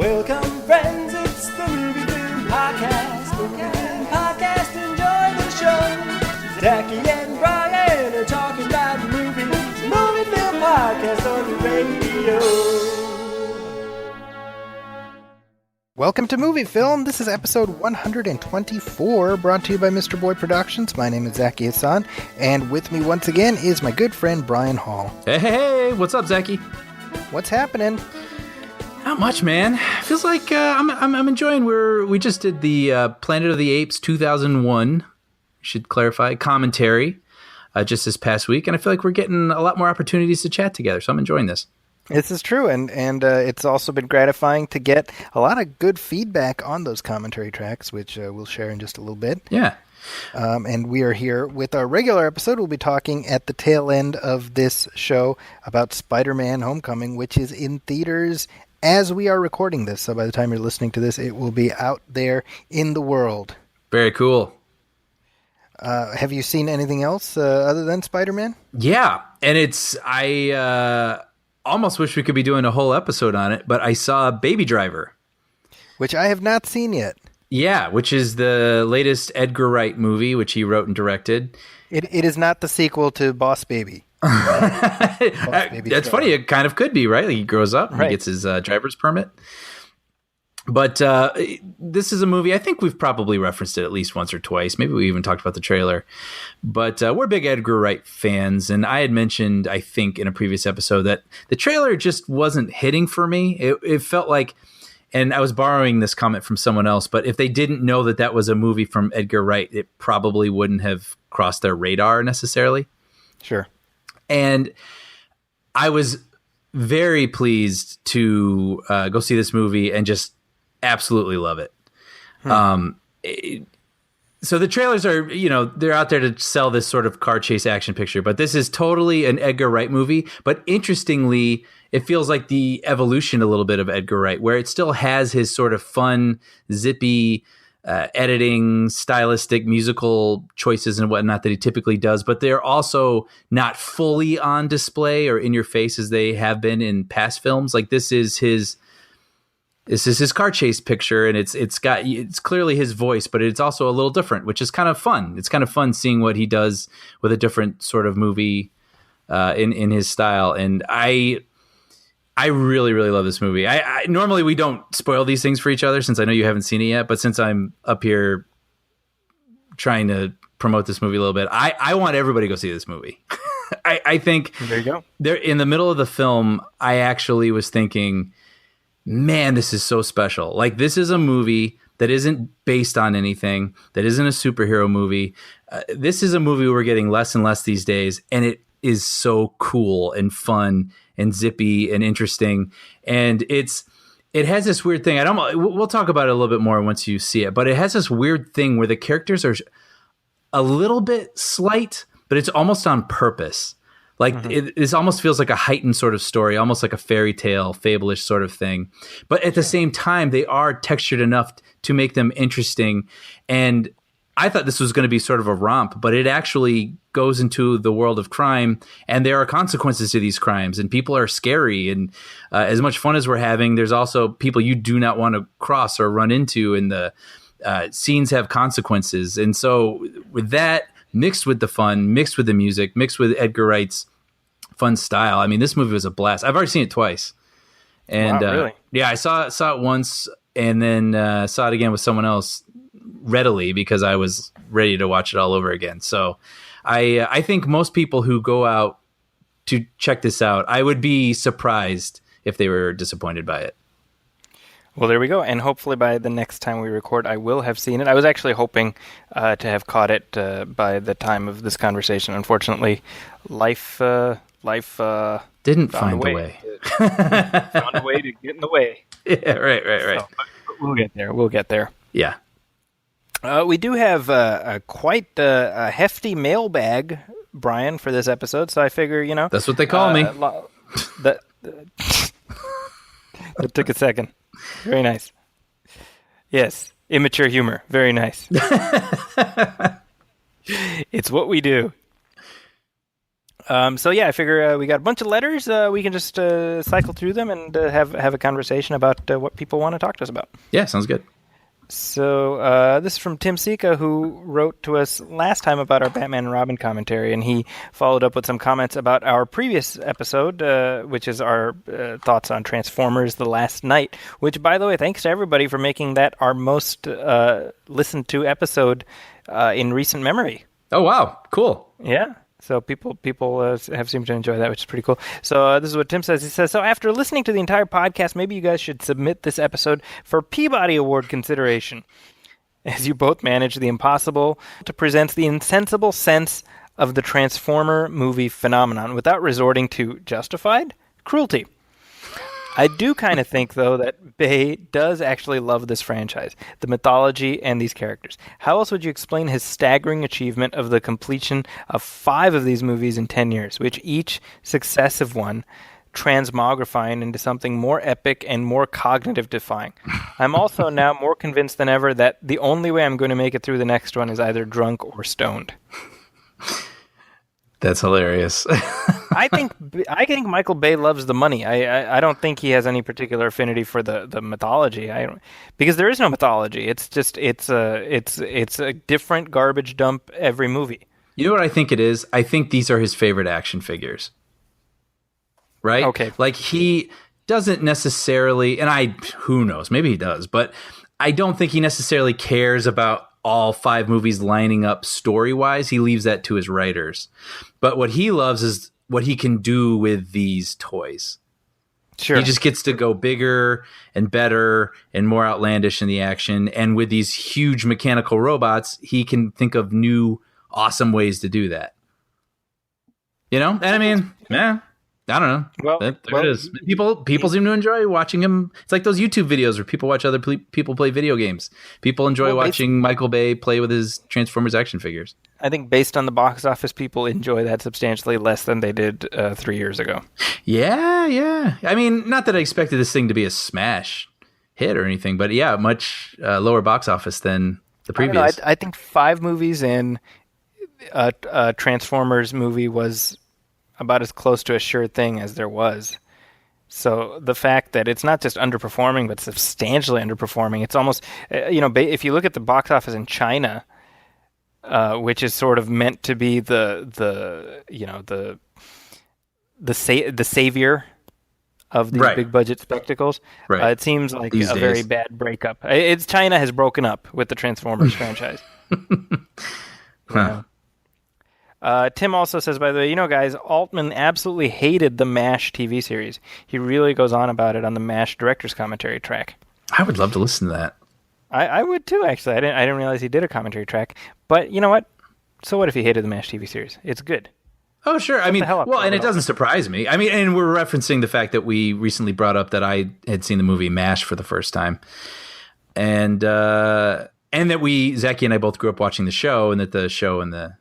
Welcome, friends, it's the Movie Film Podcast. The Movie Film Podcast, enjoy the show. Zachy and Brian are talking about movies. Movie Film Podcast on the radio. Welcome to Movie Film. This is episode 124, brought to you by Mr. Boy Productions. My name is Zachy Hassan, and with me once again is my good friend Brian Hall. Hey, what's up, Zachy? What's happening? Not much, man. Feels like I'm enjoying. We just did the Planet of the Apes 2001. Should clarify commentary just this past week, and I feel like we're getting a lot more opportunities to chat together. So I'm enjoying this. This is true, and it's also been gratifying to get a lot of good feedback on those commentary tracks, which we'll share in just a little bit. Yeah. And we are here with our regular episode. We'll be talking at the tail end of this show about Spider-Man Homecoming, which is in theaters as we are recording this. So by the time you're listening to this, it will be out there in the world. Very cool. Have you seen anything else other than Spider-Man? Yeah, and I almost wish we could be doing a whole episode on it, but I saw Baby Driver. Which I have not seen yet. Yeah, which is the latest Edgar Wright movie, which he wrote and directed. It is not the sequel to Boss Baby. That's funny. It kind of could be, right? Like he grows up, and he gets his driver's permit. But this is a movie, I think we've probably referenced it at least once or twice. Maybe we even talked about the trailer. But we're big Edgar Wright fans, and I had mentioned, I think, in a previous episode that the trailer just wasn't hitting for me. It felt like, and I was borrowing this comment from someone else, but if they didn't know that that was a movie from Edgar Wright, it probably wouldn't have crossed their radar necessarily. Sure. And I was very pleased to go see this movie and just absolutely love it. So the trailers are, they're out there to sell this sort of car chase action picture, but this is totally an Edgar Wright movie. But interestingly, it feels like the evolution a little bit of Edgar Wright, where it still has his sort of fun, zippy editing, stylistic, musical choices and whatnot that he typically does, but they're also not fully on display or in your face as they have been in past films. Like this is his car chase picture, and it's clearly his voice, but it's also a little different, which is kind of fun. It's kind of fun seeing what he does with a different sort of movie in his style. And I really, really love this movie. I normally we don't spoil these things for each other since I know you haven't seen it yet, but since I'm up here trying to promote this movie a little bit, I want everybody to go see this movie. I think there you go. There in the middle of the film, I actually was thinking, man, this is so special. Like, this is a movie that isn't based on anything, that isn't a superhero movie. This is a movie we're getting less and less these days, and it is so cool and fun and zippy and interesting. And it has this weird thing. We'll talk about it a little bit more once you see it, but it has this weird thing where the characters are a little bit slight, but it's almost on purpose. Like it almost feels like a heightened sort of story, almost like a fairy tale, fable-ish sort of thing. But at the same time, they are textured enough to make them interesting. And I thought this was going to be sort of a romp, but it actually goes into the world of crime, and there are consequences to these crimes, and people are scary. And as much fun as we're having, there's also people you do not want to cross or run into, and the scenes have consequences. And so with that, mixed with the fun, mixed with the music, mixed with Edgar Wright's fun style, I mean, this movie was a blast. I've already seen it twice. And wow, really? Yeah, I saw it once, and then saw it again with someone else readily because I was ready to watch it all over again. So I think most people who go out to check this out, I would be surprised if they were disappointed by it. Well, there we go. And hopefully by the next time we record, I will have seen it. I was actually hoping to have caught it by the time of this conversation. Unfortunately, life didn't find the way. Found a way to get in the way. Yeah, right. So, but we'll get there. Yeah. We do have quite a hefty mailbag, Brian, for this episode. So I figure, that's what they call me. That took a second. Very nice. Yes, immature humor. Very nice. It's what we do. So yeah, I figure we got a bunch of letters. We can just cycle through them and have a conversation about what people want to talk to us about. Yeah, sounds good. So this is from Tim Sika, who wrote to us last time about our Batman and Robin commentary, and he followed up with some comments about our previous episode, which is our thoughts on Transformers: The Last Night. Which, by the way, thanks to everybody for making that our most listened to episode in recent memory. Oh wow, cool. Yeah. So people have seemed to enjoy that, which is pretty cool. So this is what Tim says. He says, so after listening to the entire podcast, maybe you guys should submit this episode for Peabody Award consideration, as you both manage the impossible to present the insensible sense of the Transformer movie phenomenon without resorting to justified cruelty. I do kind of think, though, that Bay does actually love this franchise, the mythology, and these characters. How else would you explain his staggering achievement of the completion of 5 of these movies in 10 years, which each successive one transmogrifying into something more epic and more cognitive defying? I'm also now more convinced than ever that the only way I'm going to make it through the next one is either drunk or stoned. That's hilarious. I think Michael Bay loves the money. I don't think he has any particular affinity for the mythology. Because there is no mythology. It's just it's a different garbage dump every movie. You know what I think it is? I think these are his favorite action figures. Right? Okay. Like he doesn't necessarily, and who knows, maybe he does, but I don't think he necessarily cares about all 5 movies lining up story-wise. He leaves that to his writers. But what he loves is what he can do with these toys. Sure. He just gets to go bigger and better and more outlandish in the action. And with these huge mechanical robots, he can think of new, awesome ways to do that. You know? And I mean, yeah. I don't know. Well, there it is. People seem to enjoy watching him. It's like those YouTube videos where people watch other people play video games. People enjoy watching Michael Bay play with his Transformers action figures. I think based on the box office, people enjoy that substantially less than they did 3 years ago. Yeah. I mean, not that I expected this thing to be a smash hit or anything, but yeah, much lower box office than the previous. I think 5 movies in a Transformers movie was about as close to a sure thing as there was. So the fact that it's not just underperforming, but substantially underperforming, it's almost, if you look at the box office in China, which is sort of meant to be the savior of these big budget spectacles, it seems like These a days. very bad breakup. China has broken up with the Transformers franchise. Huh. Tim also says, by the way, guys, Altman absolutely hated the MASH TV series. He really goes on about it on the MASH director's commentary track. I would love to listen to that. I would too, actually. I didn't realize he did a commentary track. But you know what? So what if he hated the MASH TV series? It's good. Oh, sure. I mean, well, and it Well, doesn't surprise me. I mean, and we're referencing the fact that we recently brought up that I had seen the movie MASH for the first time. And that Zachy and I both grew up watching the show, and that the show and the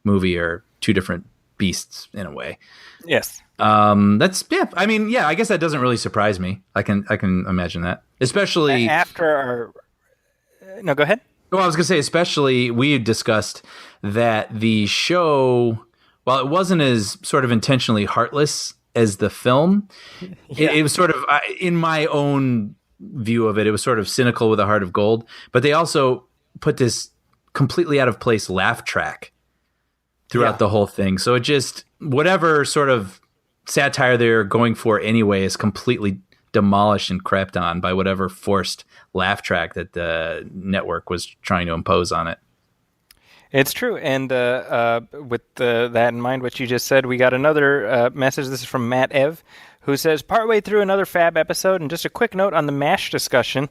movie are two different beasts in a way. Yes. That's, yeah. I mean, yeah, I guess that doesn't really surprise me. I can imagine that. Especially After our... No, go ahead. Well, I was going to say, especially, we had discussed that the show, while it wasn't as sort of intentionally heartless as the film, it was sort of, in my own view of it, it was sort of cynical with a heart of gold. But they also put this completely out of place laugh track throughout the whole thing. So it just, whatever sort of satire they're going for anyway is completely demolished and crapped on by whatever forced laugh track that the network was trying to impose on it. It's true. And with that in mind, what you just said, we got another message. This is from Matt Ev, who says, partway through another fab episode, and just a quick note on the MASH discussion.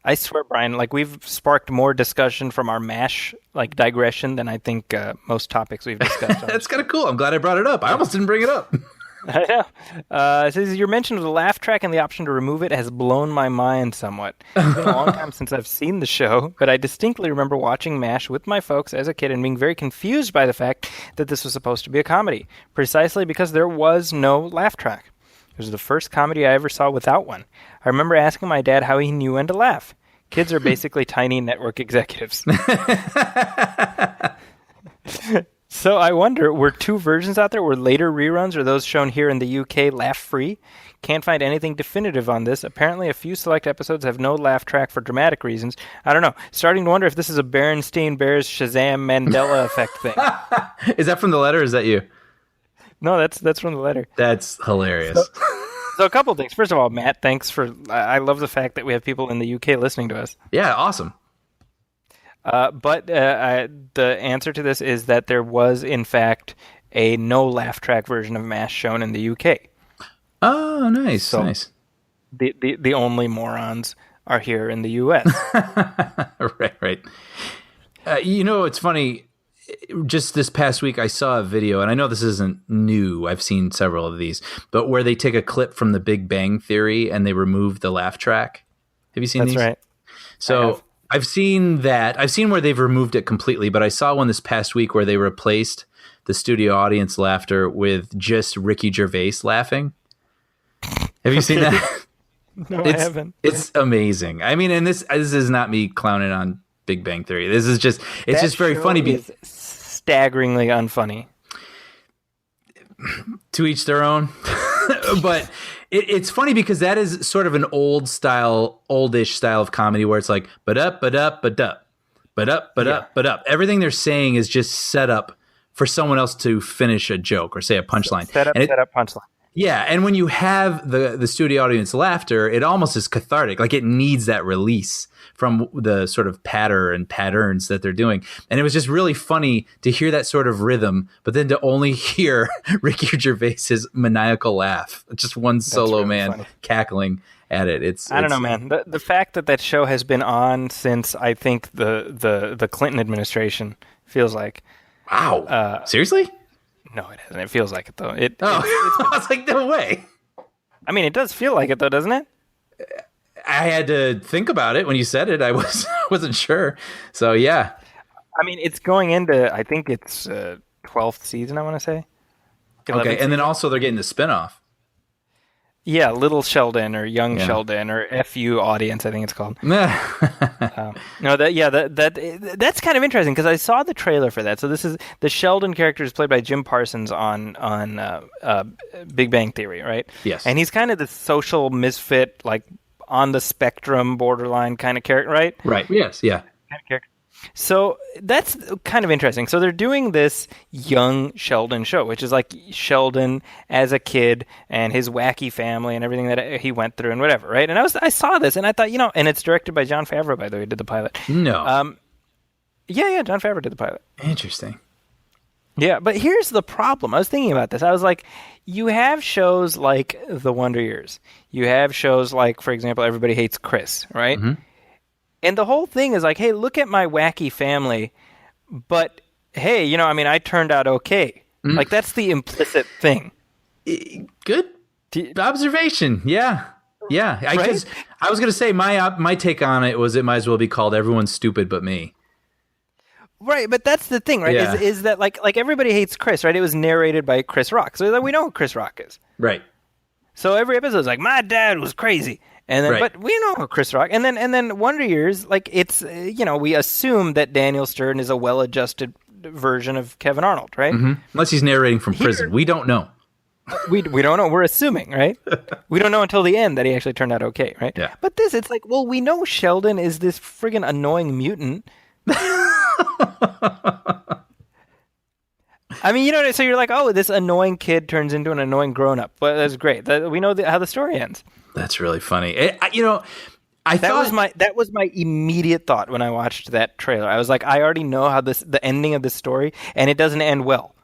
I swear, Brian, we've sparked more discussion from our MASH digression than I think most topics we've discussed. That's kind of cool. I'm glad I brought it up. I almost didn't bring it up. I know. It says, your mention of the laugh track and the option to remove it has blown my mind somewhat. It's been a long time since I've seen the show, but I distinctly remember watching MASH with my folks as a kid and being very confused by the fact that this was supposed to be a comedy, precisely because there was no laugh track. It was the first comedy I ever saw without one. I remember asking my dad how he knew when to laugh. Kids are basically tiny network executives. So I wonder, were two versions out there? Were later reruns, or those shown here in the UK laugh-free? Can't find anything definitive on this. Apparently, a few select episodes have no laugh track for dramatic reasons. I don't know. Starting to wonder if this is a Berenstein Bears Shazam Mandela effect thing. Is that from the letter or is that you? No, that's from the letter. That's hilarious. So a couple of things. First of all, Matt, thanks for... I love the fact that we have people in the UK listening to us. Yeah, awesome. But the answer to this is that there was, in fact, a no laugh track version of MASH shown in the UK. Oh, nice, So- nice. The only morons are here in the US. Right. It's funny. Just this past week, I saw a video, and I know this isn't new. I've seen several of these, but where they take a clip from The Big Bang Theory and they remove the laugh track. Have you seen That's these? right. So I've seen that. I've seen where they've removed it completely, but I saw one this past week where they replaced the studio audience laughter with just Ricky Gervais laughing. Have you seen that? No, I haven't. It's amazing. I mean, and this is not me clowning on Big Bang Theory. This is just it's That just very show funny. is staggeringly unfunny. To each their own. But it's funny because that is sort of an oldish style of comedy where it's like but up. Everything they're saying is just set up for someone else to finish a joke or say a punchline. Set up punchline. Yeah, and when you have the studio audience laughter, it almost is cathartic. Like it needs that release from the sort of patterns that they're doing. And it was just really funny to hear that sort of rhythm, but then to only hear Ricky Gervais's maniacal laugh. Just one solo really man funny. cackling at it. I don't know, man. The fact that show has been on since I think the Clinton administration feels like. Wow. Seriously? No, it hasn't. It feels like it though. I was like, no way. I mean, it does feel like it though, doesn't it? I had to think about it when you said it. I wasn't sure. So yeah. I mean, it's going into, I think it's 12th season, I want to say. 11th Okay, and then also they're getting the spinoff. Yeah, Little Sheldon or Young Sheldon or FU Audience, I think it's called. that's kind of interesting because I saw the trailer for that. So this is the Sheldon character is played by Jim Parsons on Big Bang Theory, right? Yes. And he's kind of the social misfit, like on the spectrum, borderline kind of character, right? Right. Yes. Yeah. Kind of character. So that's kind of interesting. So they're doing this young Sheldon show, which is like Sheldon as a kid and his wacky family and everything that he went through and whatever, right? And I saw this and I thought, and it's directed by Jon Favreau, by the way, who did the pilot. No. Yeah, Jon Favreau did the pilot. Interesting. Yeah, but here's the problem. I was thinking about this. I was like, you have shows like The Wonder Years. You have shows like, for example, Everybody Hates Chris, right? Mm-hmm. And the whole thing is like, hey, look at my wacky family, but hey, I turned out okay. Mm. Like that's the implicit thing. Good observation. Yeah. I was going to say my take on it was it might as well be called Everyone's Stupid But Me. Right, but that's the thing, right? Yeah. Is that like Everybody Hates Chris, right? It was narrated by Chris Rock, so we know who Chris Rock is. Right. So every episode is like, my dad was crazy. And then, right. But we know Chris Rock, and then Wonder Years, like it's we assume that Daniel Stern is a well-adjusted version of Kevin Arnold, right? Mm-hmm. Unless he's narrating from prison, we don't know. We don't know. We're assuming, right? We don't know until the end that he actually turned out okay, right? Yeah. But it's like, well, we know Sheldon is this friggin' annoying mutant. I mean, so you're like, oh, this annoying kid turns into an annoying grown-up. Well, that's great. We know how the story ends. That's really funny. That was my immediate thought when I watched that trailer. I was like, I already know how the ending of this story, and it doesn't end well.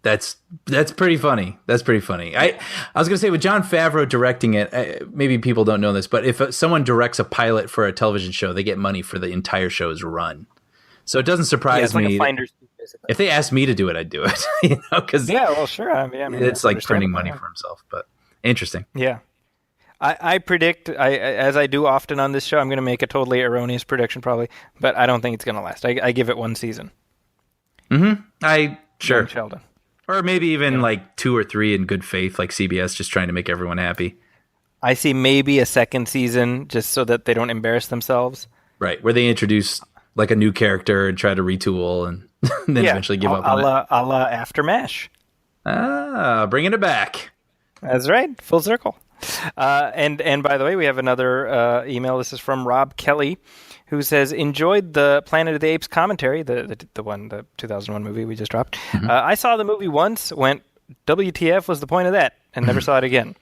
That's pretty funny. That's pretty funny. I was going to say with Jon Favreau directing it, maybe people don't know this, but if someone directs a pilot for a television show, they get money for the entire show's run. So it doesn't surprise me. Like a finder's fee, basically. If they asked me to do it, I'd do it. Because well, sure. I mean, it's like printing money for himself. But interesting. Yeah. I predict, as I do often on this show, I'm going to make a totally erroneous prediction probably, but I don't think it's going to last. I give it one season. Mm-hmm. Sure. Sheldon. Or maybe even like 2 or 3 in good faith, like CBS, just trying to make everyone happy. I see maybe a second season just so that they don't embarrass themselves. Right, where they introduce like a new character and try to retool and then eventually give up on it. A la After MASH. Bringing it back. That's right. Full circle. And by the way, we have another email. This is from Rob Kelly, who says, enjoyed the Planet of the Apes commentary, the 2001 movie we just dropped. I saw the movie once, went, WTF was the point of that, and never saw it again.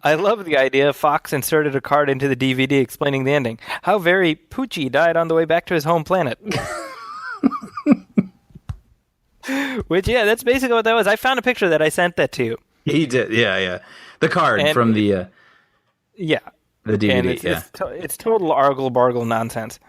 I love the idea Fox inserted a card into the DVD explaining the ending. How very Poochie died on the way back to his home planet. Which, yeah, that's basically what that was. I found a picture that I sent that to you. He did, yeah. The card from the yeah, the DVD. And it's total argle-bargle nonsense.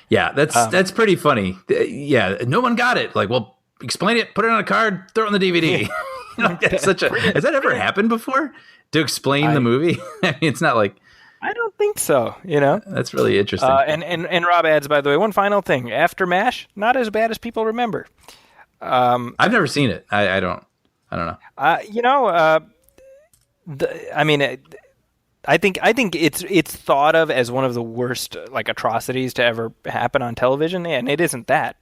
Yeah, that's pretty funny. Yeah, no one got it. Like, well, explain it, put it on a card, throw it on the DVD. Has that ever happened before? To explain the movie? I mean, it's not like... I don't think so, you know? That's really interesting. And Rob adds, by the way, one final thing. After MASH, not as bad as people remember. I've never seen it. I don't know. I think it's thought of as one of the worst like atrocities to ever happen on television, and it isn't that.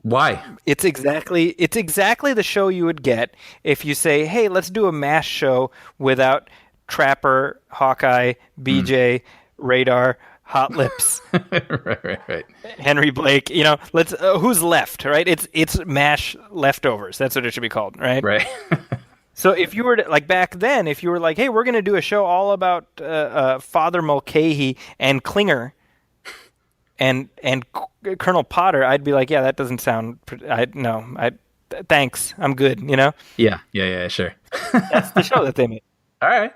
Why? It's exactly the show you would get if you say, "Hey, let's do a MASH show without Trapper, Hawkeye, BJ, Radar, Hot Lips, right. Henry Blake." You know, let's who's left, right? It's MASH leftovers. That's what it should be called, right? Right. So if you were to, like back then, if you were like, "Hey, we're going to do a show all about Father Mulcahy and Klinger and Colonel Potter," I'd be like, "Yeah, that doesn't sound. Thanks, I'm good." You know? Yeah, sure. That's the show that they made. All right.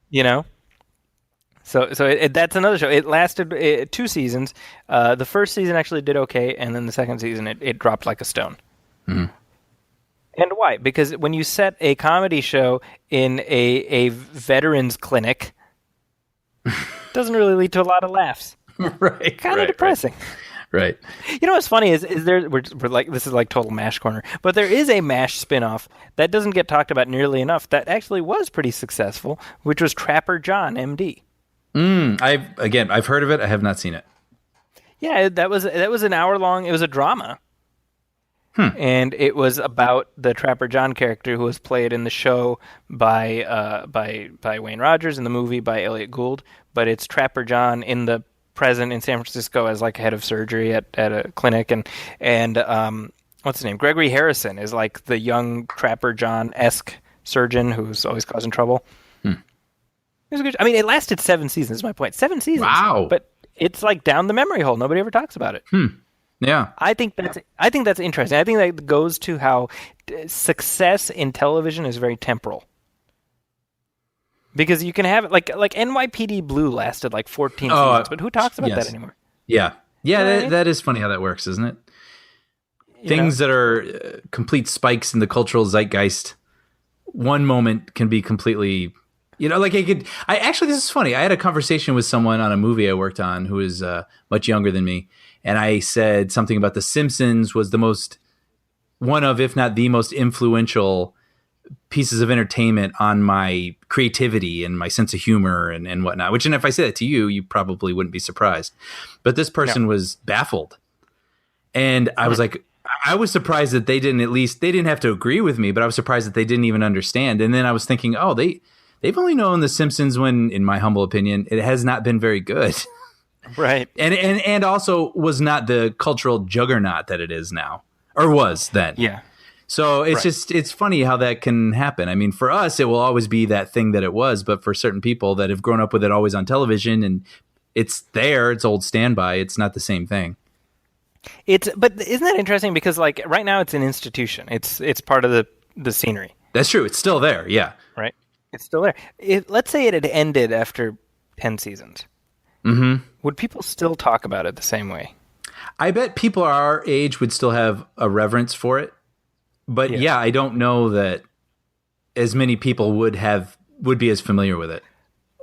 You know. So that's another show. It lasted 2 seasons. The first season actually did okay, and then the second season it dropped like a stone. Mm-hmm. And why? Because when you set a comedy show in a veterans clinic, it doesn't really lead to a lot of laughs. Right. Kind of depressing. Right. You know what's funny is there we're like this is like total MASH corner, but there is a MASH spinoff that doesn't get talked about nearly enough that actually was pretty successful, which was Trapper John, MD. I've heard of it. I have not seen it. Yeah, that was an hour long. It was a drama. And it was about the Trapper John character who was played in the show by Wayne Rogers, in the movie by Elliot Gould. But it's Trapper John in the present in San Francisco as like head of surgery at a clinic, and what's his name? Gregory Harrison is like the young Trapper John-esque surgeon who's always causing trouble. It was good. I mean, it lasted 7 seasons. Is my point. 7 seasons. Wow. But it's like down the memory hole. Nobody ever talks about it. Yeah. I think that's interesting. I think that goes to how success in television is very temporal. Because you can have it like NYPD Blue lasted like 14 seasons, but who talks about that anymore? Yeah. Yeah, that is funny how that works, isn't it? Things that are complete spikes in the cultural zeitgeist, one moment can be completely, this is funny. I had a conversation with someone on a movie I worked on who is much younger than me. And I said something about The Simpsons was one of, if not the most influential pieces of entertainment on my creativity and my sense of humor and whatnot, and if I say that to you, you probably wouldn't be surprised. But this person was baffled. And I was like, I was surprised that they didn't have to agree with me, but I was surprised that they didn't even understand. And then I was thinking, they've only known The Simpsons when, in my humble opinion, it has not been very good. Right. And also was not the cultural juggernaut that it is now, or was then. Yeah. So it's it's funny how that can happen. I mean, for us, it will always be that thing that it was, but for certain people that have grown up with it always on television and it's old standby, it's not the same thing. But isn't that interesting? Because like right now it's an institution. It's part of the scenery. That's true. It's still there. Yeah. Right. It's still there. Let's say it had ended after 10 seasons. Mm-hmm. Would people still talk about it the same way? I bet people our age would still have a reverence for it. But yeah, I don't know that as many people would be as familiar with it.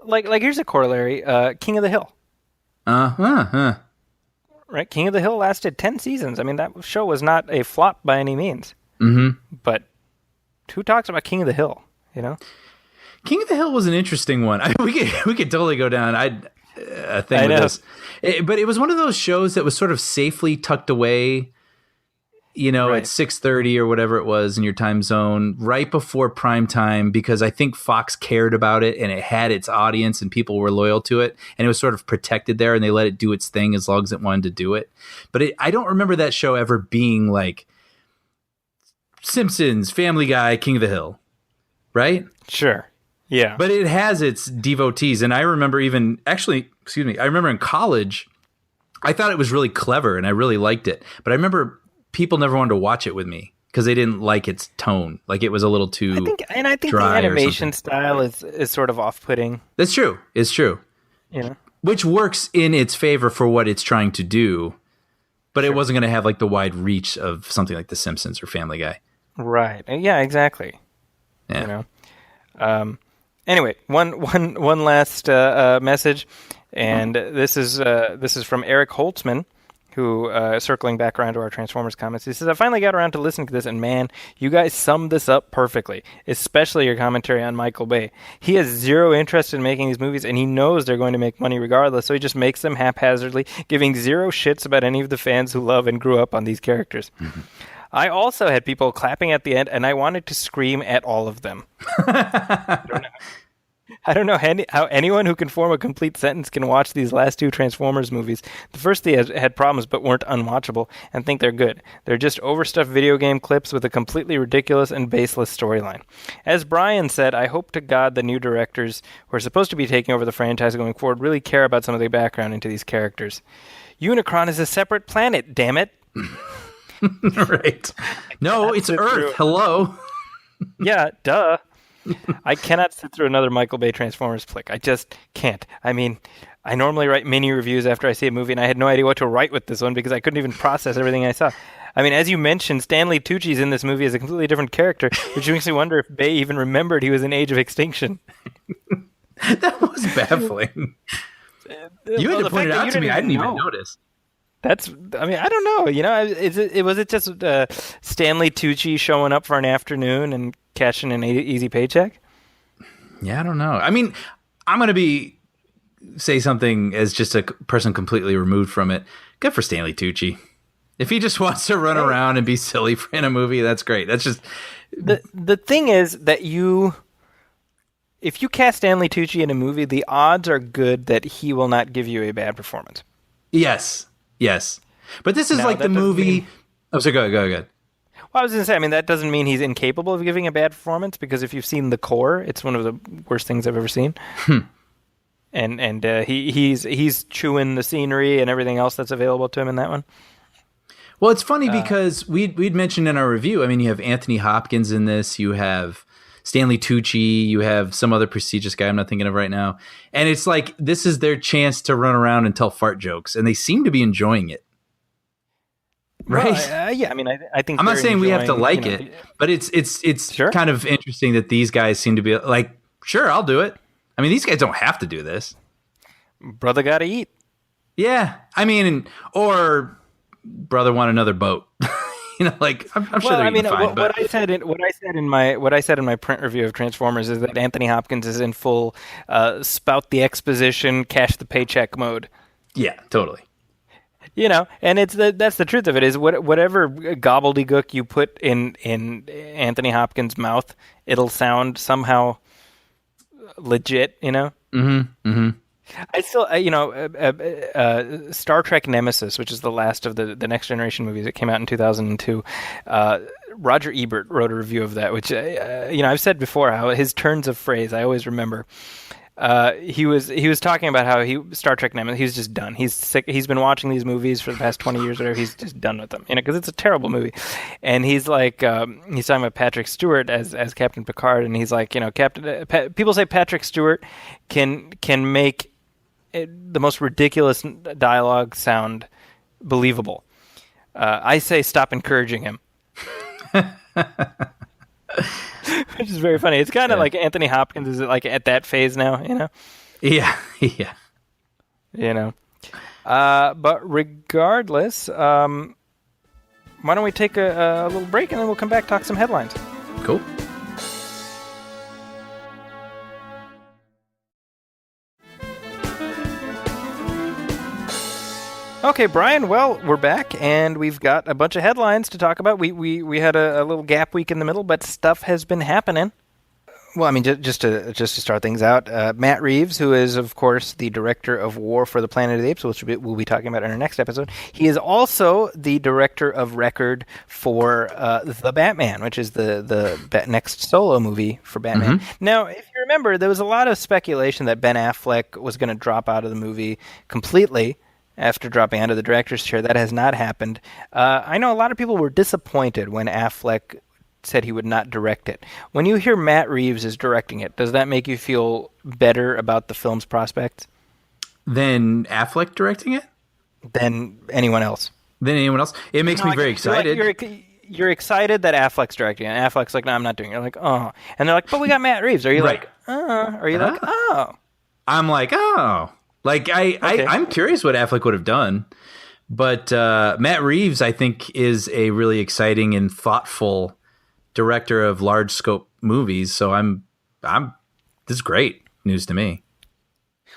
Like here's a corollary: King of the Hill. Right, King of the Hill lasted 10 seasons. I mean, that show was not a flop by any means. Mm-hmm. But who talks about King of the Hill? You know, King of the Hill was an interesting one. We could totally go down. a thing I with know. this. But it was one of those shows that was sort of safely tucked away, Right. at 6:30 or whatever it was in your time zone, right before prime time, because I think Fox cared about it and it had its audience and people were loyal to it, and it was sort of protected there, and they let it do its thing as long as it wanted to do it. But I don't remember that show ever being like Simpsons, Family Guy, King of the Hill, right? Sure. Yeah. But it has its devotees, and I remember I remember in college, I thought it was really clever and I really liked it. But I remember people never wanted to watch it with me because they didn't like its tone. Like it was a little too I think the dry or animation something. style is sort of off-putting. That's true. It's true. You know. Which works in its favor for what it's trying to do, but it wasn't going to have like the wide reach of something like The Simpsons or Family Guy. Right. Yeah. Exactly. Yeah. You know. Anyway, one last message, and this is from Eric Holtzman, who circling back around to our Transformers comments. He says, "I finally got around to listening to this, and man, you guys summed this up perfectly. Especially your commentary on Michael Bay. He has zero interest in making these movies, and he knows they're going to make money regardless. So he just makes them haphazardly, giving zero shits about any of the fans who love and grew up on these characters." I also had people clapping at the end, and I wanted to scream at all of them. I don't know how anyone who can form a complete sentence can watch these last two Transformers movies. The first they had problems but weren't unwatchable, and think they're good. They're just overstuffed video game clips with a completely ridiculous and baseless storyline. As Brian said, I hope to God the new directors who are supposed to be taking over the franchise going forward really care about some of the background into these characters. Unicron is a separate planet, damn it! Right. No, it's sit Earth. through- Hello. Yeah, duh. I cannot sit through another Michael Bay Transformers flick. I just can't. I mean, I normally write mini reviews after I see a movie, and I had no idea what to write with this one because I couldn't even process everything I saw. I mean, as you mentioned, Stanley Tucci's in this movie as a completely different character, which makes me wonder if Bay even remembered he was in Age of Extinction. That was baffling. You had to point it out to me. I didn't even notice. I don't know. You know, was it just Stanley Tucci showing up for an afternoon and cashing an easy paycheck? Yeah, I don't know. I mean, I'm going to say something as just a person completely removed from it. Good for Stanley Tucci. If he just wants to run around and be silly in a movie, that's great. That's just the thing is that if you cast Stanley Tucci in a movie, the odds are good that he will not give you a bad performance. Yes. But this is Now, like the that doesn't movie. mean- Oh, so go. Well, I was going to say, I mean, that doesn't mean he's incapable of giving a bad performance, because if you've seen The Core, it's one of the worst things I've ever seen. And he's chewing the scenery and everything else that's available to him in that one. Well, it's funny because we'd mentioned in our review, I mean, you have Anthony Hopkins in this, you have Stanley Tucci, you have some other prestigious guy I'm not thinking of right now. And it's like, this is their chance to run around and tell fart jokes, and they seem to be enjoying it. Right? Well, yeah, I mean, I think I'm not they're saying we have to enjoying, like you know, it, but it's Sure. kind of interesting that these guys seem to be like, sure, I'll do it. I mean, these guys don't have to do this. brother gotta eat. Yeah. I mean, or brother want another boat. Like I'm sure Well, they're I mean, eating fine, but what I said in my print review of Transformers is that Anthony Hopkins is in full spout the exposition, cash the paycheck mode. yeah, totally. You know, and that's the truth of it, is whatever gobbledygook you put in Anthony Hopkins' mouth, it'll sound somehow legit. You know. Mm-hmm. I still, Star Trek Nemesis, which is the last of the Next Generation movies that came out in 2002. Roger Ebert wrote a review of that, which I've said before how his turns of phrase I always remember. He was talking about how Star Trek Nemesis, he's just done. He's sick. He's been watching these movies for the past 20 years or whatever. He's just done with them, because it's a terrible movie. And he's like, he's talking about Patrick Stewart as Captain Picard, and he's like, people say Patrick Stewart can make the most ridiculous dialogue sound believable. I say stop encouraging him. Which is very funny. It's kind of like Anthony Hopkins is like at that phase now, Yeah. But regardless, why don't we take a little break and then we'll come back, talk some headlines. Cool. Okay, Brian. Well, we're back, and we've got a bunch of headlines to talk about. We had a little gap week in the middle, but stuff has been happening. Well, I mean, just to start things out, Matt Reeves, who is, of course, the director of War for the Planet of the Apes, which we'll be talking about in our next episode, he is also the director of record for The Batman, which is the next solo movie for Batman. Mm-hmm. Now, if you remember, there was a lot of speculation that Ben Affleck was going to drop out of the movie completely after dropping out of the director's chair. That has not happened. I know a lot of people were disappointed when Affleck said he would not direct it. When you hear Matt Reeves is directing it, does that make you feel better about the film's prospects? Than Affleck directing it? Than anyone else. Than anyone else? It makes me very excited. You're excited that Affleck's directing it, and Affleck's like, no, I'm not doing it. You're like, oh. And they're like, but we got Matt Reeves. Are you right. like, Are you like, oh? I'm like, oh. Like, I'm curious what Affleck would have done. But Matt Reeves, I think, is a really exciting and thoughtful director of large scope movies, so this is great news to me.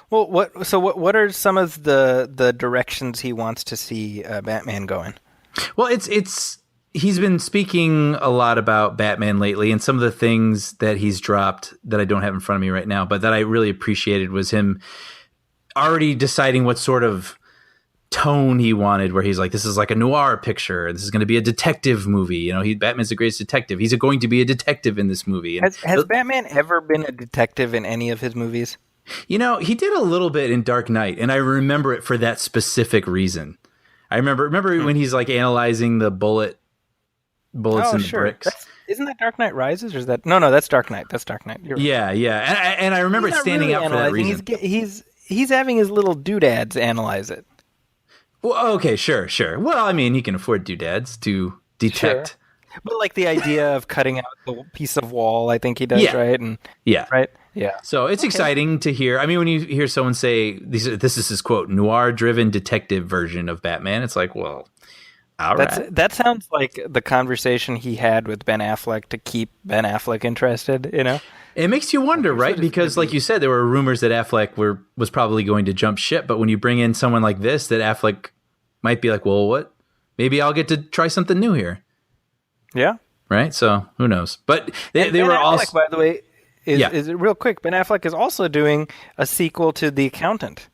Well, what are some of the directions he wants to see Batman going? Well, he's been speaking a lot about Batman lately, and some of the things that he's dropped that I don't have in front of me right now, but that I really appreciated was him already deciding what sort of tone he wanted, where he's like, this is like a noir picture, this is going to be a detective movie, you know, Batman's the greatest detective, he's going to be a detective in this movie. And has Batman ever been a detective in any of his movies? You know, he did a little bit in Dark Knight, and I remember it for that specific reason. I remember when he's like analyzing the bullets in the bricks. Isn't that Dark Knight Rises, or is that no, that's Dark Knight. That's Dark Knight. You're yeah, right. Yeah, and I remember it standing out for that reason. He's having his little doodads analyze it. Well, okay, sure. Well, I mean, he can afford doodads to detect. Sure. But like the idea of cutting out the piece of wall, I think he does, right? And right, yeah. So it's exciting to hear. I mean, when you hear someone say this is his quote, noir-driven detective version of Batman, it's like, well, all right. That sounds like the conversation he had with Ben Affleck to keep Ben Affleck interested. You know. It makes you wonder, right? Because like you said, there were rumors that Affleck was probably going to jump ship. But when you bring in someone like this, that Affleck might be like, well, what? Maybe I'll get to try something new here. Yeah. Right? So who knows? But they were all... Affleck, by the way, is it real quick? Ben Affleck is also doing a sequel to The Accountant.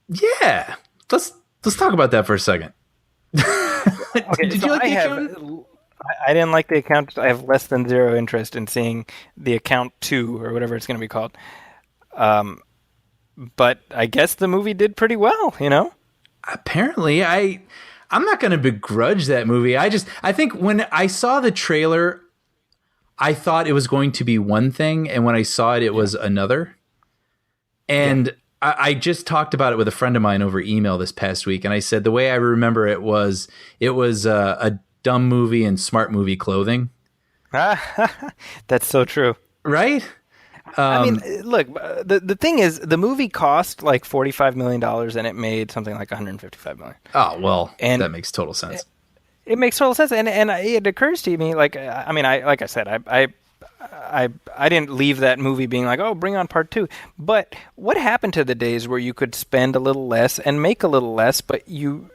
Yeah. Let's talk about that for a second. Okay, did you like The Accountant? I didn't like The Accountant. I have less than zero interest in seeing The Account 2 or whatever it's going to be called. But I guess the movie did pretty well, you know? Apparently, I'm not going to begrudge that movie. I think when I saw the trailer, I thought it was going to be one thing, and when I saw it, it was another. And I just talked about it with a friend of mine over email this past week, and I said the way I remember it was a dumb movie and smart movie clothing. That's so true. Right? I mean, look, the thing is, the movie cost like $45 million and it made something like $155 million. Oh, well, and that makes total sense. It makes total sense. And it occurs to me, like, I mean, like I said, I didn't leave that movie being like, oh, bring on part 2. But what happened to the days where you could spend a little less and make a little less, but you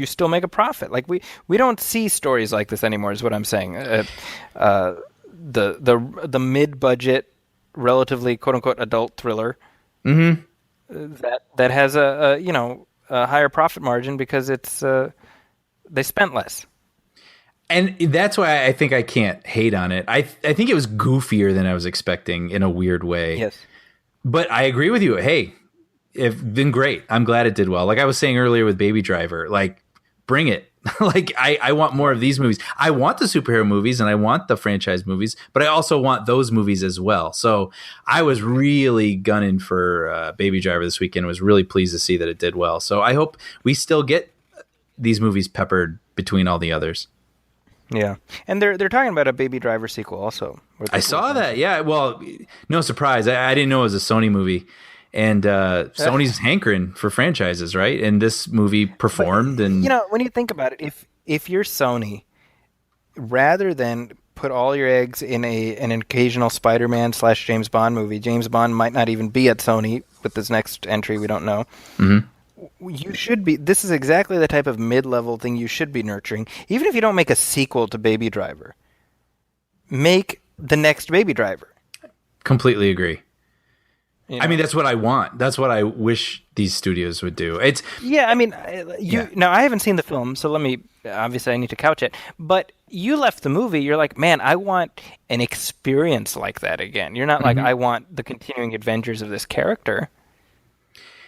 still make a profit? Like we don't see stories like this anymore, is what I'm saying. The mid-budget, relatively quote unquote adult thriller that has a higher profit margin because it's they spent less. And that's why I think I can't hate on it. I think it was goofier than I was expecting in a weird way. Yes. But I agree with you. Hey, it's been great. I'm glad it did well. Like I was saying earlier with Baby Driver, like bring it. Like I want more of these movies. I want the superhero movies and I want the franchise movies, but I also want those movies as well. So I was really gunning for Baby Driver this weekend. I was really pleased to see that it did well. So I hope we still get these movies peppered between all the others. Yeah, and they're talking about a Baby Driver sequel also. I saw that. Yeah, well, no surprise. I didn't know it was a Sony movie. And Sony's hankering for franchises, right? And this movie performed. But, and when you think about it, if you're Sony, rather than put all your eggs in an occasional Spider-Man / James Bond movie, James Bond might not even be at Sony with this next entry, we don't know. Mm-hmm. You should be. This is exactly the type of mid-level thing you should be nurturing. Even if you don't make a sequel to Baby Driver, make the next Baby Driver. Completely agree. You know? I mean, that's what I want. That's what I wish these studios would do. It's Yeah, I mean, Yeah. Now I haven't seen the film, so let me. Obviously, I need to couch it. But you left the movie. You're like, man, I want an experience like that again. You're not like, I want the continuing adventures of this character.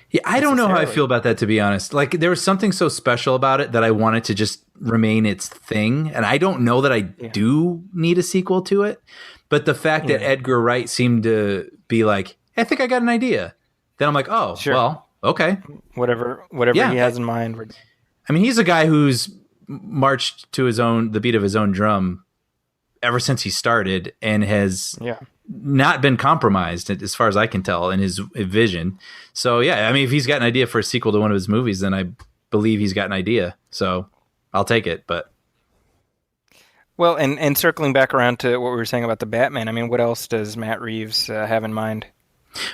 Yeah, I don't know how I feel about that, to be honest. Like, there was something so special about it that I wanted to just remain its thing. And I don't know that I do need a sequel to it. But the fact that Edgar Wright seemed to be like, I think I got an idea. Then I'm like, oh, Sure. well, okay. Whatever Yeah. he has in mind. I mean, he's a guy who's marched to the beat of his own drum ever since he started and has not been compromised, as far as I can tell, in his vision. So, yeah, I mean, if he's got an idea for a sequel to one of his movies, then I believe he's got an idea. So I'll take it. But Well, and circling back around to what we were saying about the Batman, I mean, what else does Matt Reeves have in mind?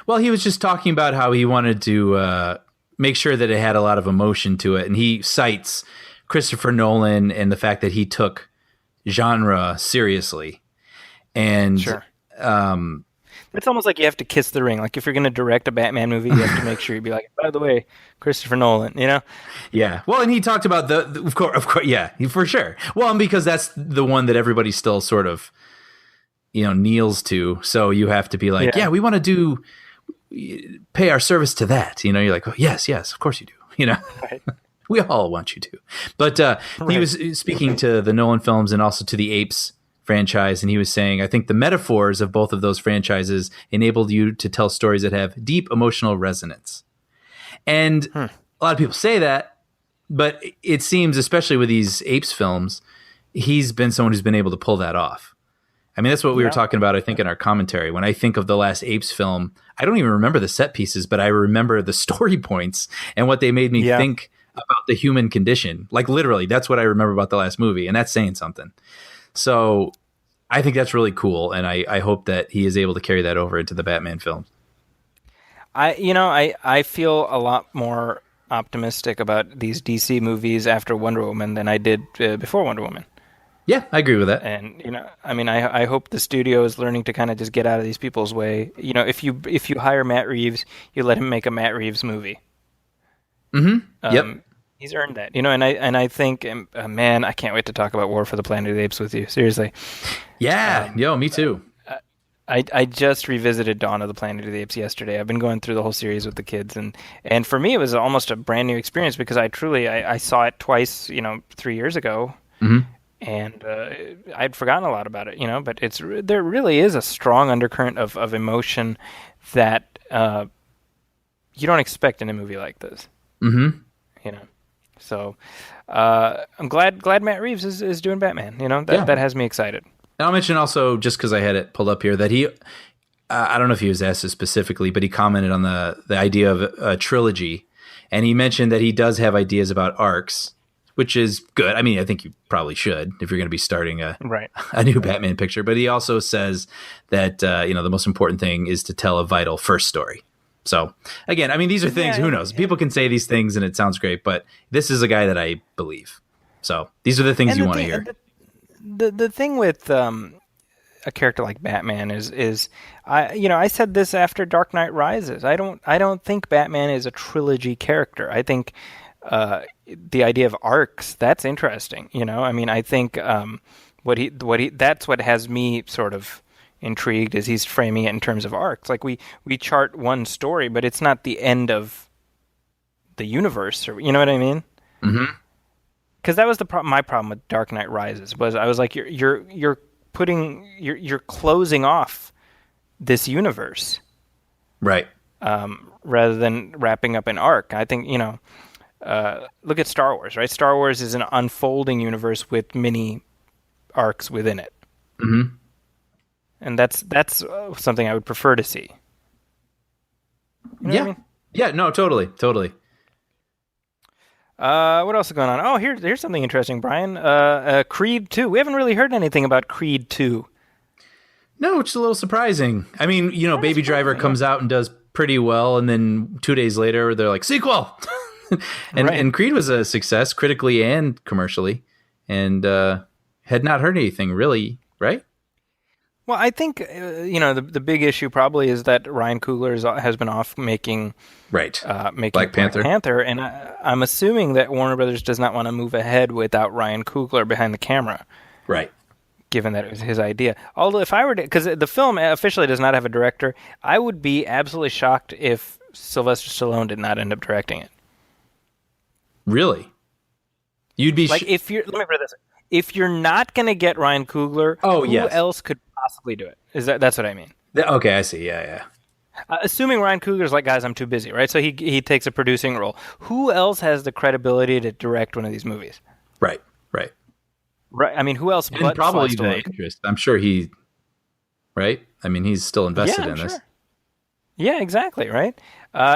well, he was just talking about how he wanted to make sure that it had a lot of emotion to it. And he cites Christopher Nolan and the fact that he took genre seriously. And Sure. It's almost like you have to kiss the ring. Like if you're going to direct a Batman movie, you have to make sure you be like, by the way, Christopher Nolan, you know? yeah. Well, and he talked about of course, yeah, for sure. Well, and because that's the one that everybody still sort of, kneels to. So you have to be like, yeah, we want to pay our service to that. You're like, oh, yes, of course you do. Right. We all want you to. But he was speaking to the Nolan films and also to the Apes franchise, and he was saying, I think the metaphors of both of those franchises enabled you to tell stories that have deep emotional resonance. And a lot of people say that, but it seems, especially with these Apes films, he's been someone who's been able to pull that off. I mean, that's what we were talking about, I think, in our commentary. When I think of the last Apes film, I don't even remember the set pieces, but I remember the story points and what they made me think about the human condition. Like, literally, that's what I remember about the last movie, and that's saying something. So I think that's really cool, and I hope that he is able to carry that over into the Batman films. I feel a lot more optimistic about these DC movies after Wonder Woman than I did before Wonder Woman. Yeah, I agree with that. And I hope the studio is learning to kind of just get out of these people's way. If you hire Matt Reeves, you let him make a Matt Reeves movie. Mm-hmm. Yep. He's earned that, and I think, man, I can't wait to talk about War for the Planet of the Apes with you. Seriously. Yeah. Me too. I just revisited Dawn of the Planet of the Apes yesterday. I've been going through the whole series with the kids, and for me, it was almost a brand new experience because I saw it twice, 3 years ago. Mm-hmm. And I'd forgotten a lot about it, but there really is a strong undercurrent of emotion that you don't expect in a movie like this. Mm-hmm. So I'm glad Matt Reeves is doing Batman. That has me excited. And I'll mention also, just because I had it pulled up here, that he, I don't know if he was asked this specifically, but he commented on the idea of a trilogy, and he mentioned that he does have ideas about arcs, which is good. I mean, I think you probably should if you're going to be starting a new Batman picture. But he also says that the most important thing is to tell a vital first story. So again, I mean, these are things. Who knows? People can say these things and it sounds great, but this is a guy that I believe. So these are the things you want to hear. The thing with a character like Batman is I said this after Dark Knight Rises. I don't think Batman is a trilogy character. I think the idea of arcs, that's interesting. I mean, I think what he that's what has me sort of intrigued, is he's framing it in terms of arcs. Like we chart one story, but it's not the end of the universe, or you know what I mean? Mm-hmm. Because that was my problem with Dark Knight Rises, was I was like, you're closing off this universe, right? Rather than wrapping up an arc. I think look at Star Wars, right? Star Wars is an unfolding universe with many arcs within it. Mm-hmm. And that's something I would prefer to see. You know what I mean? Yeah, no, totally. What else is going on? Oh, here's something interesting, Brian. Creed 2. We haven't really heard anything about Creed 2. No, which is a little surprising. I mean, Baby Driver comes out and does pretty well, and then 2 days later they're like sequel. And Creed was a success critically and commercially, and had not heard anything really, right? Well, I think the big issue probably is that Ryan Coogler has been off making making Black Panther, and I'm assuming that Warner Brothers does not want to move ahead without Ryan Coogler behind the camera, right? Given that it was his idea. Although if I were to, because the film officially does not have a director, I would be absolutely shocked if Sylvester Stallone did not end up directing it. Really? You'd be like if you're. Let me put it this way. If you're not going to get Ryan Coogler, who else could possibly do it? That's what I mean. Okay, I see. Yeah. Assuming Ryan Coogler's like, guys, I'm too busy, right? So he takes a producing role. Who else has the credibility to direct one of these movies? Right. I mean, who else? And but probably Sly the Stallone? interest. I'm sure he. Right. I mean, he's still invested in this. Sure. Yeah, exactly, right?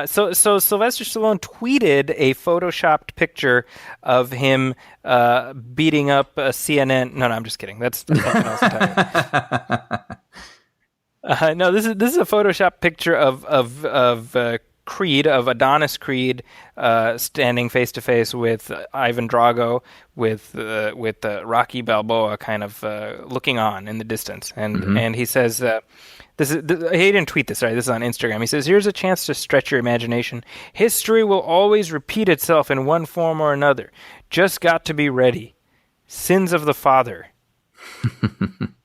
So Sylvester Stallone tweeted a photoshopped picture of him beating up a CNN. No, I'm just kidding. That's something else entirely. No, this is a photoshopped picture of Creed, of Adonis Creed, standing face to face with Ivan Drago, with Rocky Balboa, kind of looking on in the distance, and he says. He didn't tweet this, right? This is on Instagram. He says, "Here's a chance to stretch your imagination. History will always repeat itself in one form or another. Just got to be ready. Sins of the father."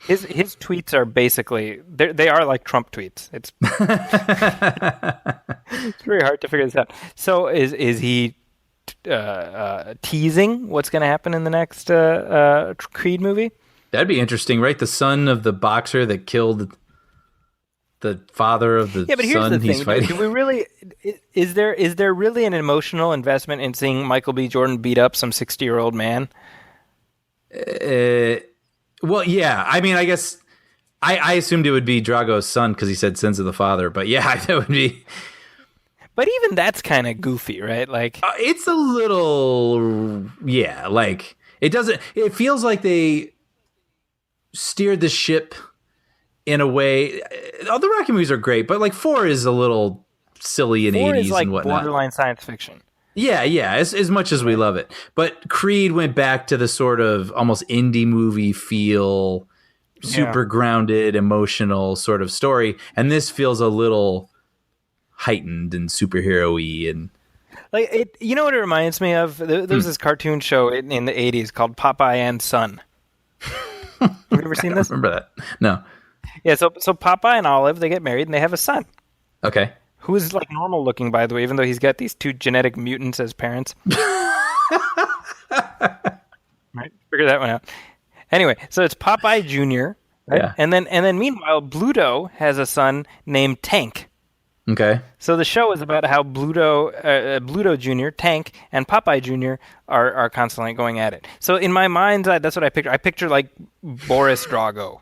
His tweets are basically they are like Trump tweets. It's it's very hard to figure this out. So is he teasing what's going to happen in the next Creed movie? That'd be interesting, right? The son of the boxer that killed the father of the but here's son the he's thing. fighting. Do we really is there really an emotional investment in seeing Michael B. Jordan beat up some 60-year-old man? Well, yeah. I mean, I guess I assumed it would be Drago's son because he said sins of the father. But yeah, that would be. But even that's kind of goofy, right? Like it's a little, yeah. Like it doesn't. It feels like they steered the ship in a way. All the Rocky movies are great, but like 4 is a little silly in 80s like and whatnot. Borderline science fiction. Yeah, as much as we love it. But Creed went back to the sort of almost indie movie feel, super grounded, emotional sort of story. And this feels a little heightened and superhero-y. And like it, you know what it reminds me of? There was this cartoon show in the 80s called Popeye and Son. Have you ever seen this? I remember that. No. Yeah, so Popeye and Olive, they get married and they have a son. Okay. Who is like normal looking, by the way, even though he's got these 2 genetic mutants as parents. Right, figure that one out. Anyway, so it's Popeye Jr. Right? Yeah. And then meanwhile, Bluto has a son named Tank. Okay. So the show is about how Bluto Jr., Tank, and Popeye Jr. are constantly going at it. So in my mind, that's what I picture. I picture like Boris Drago,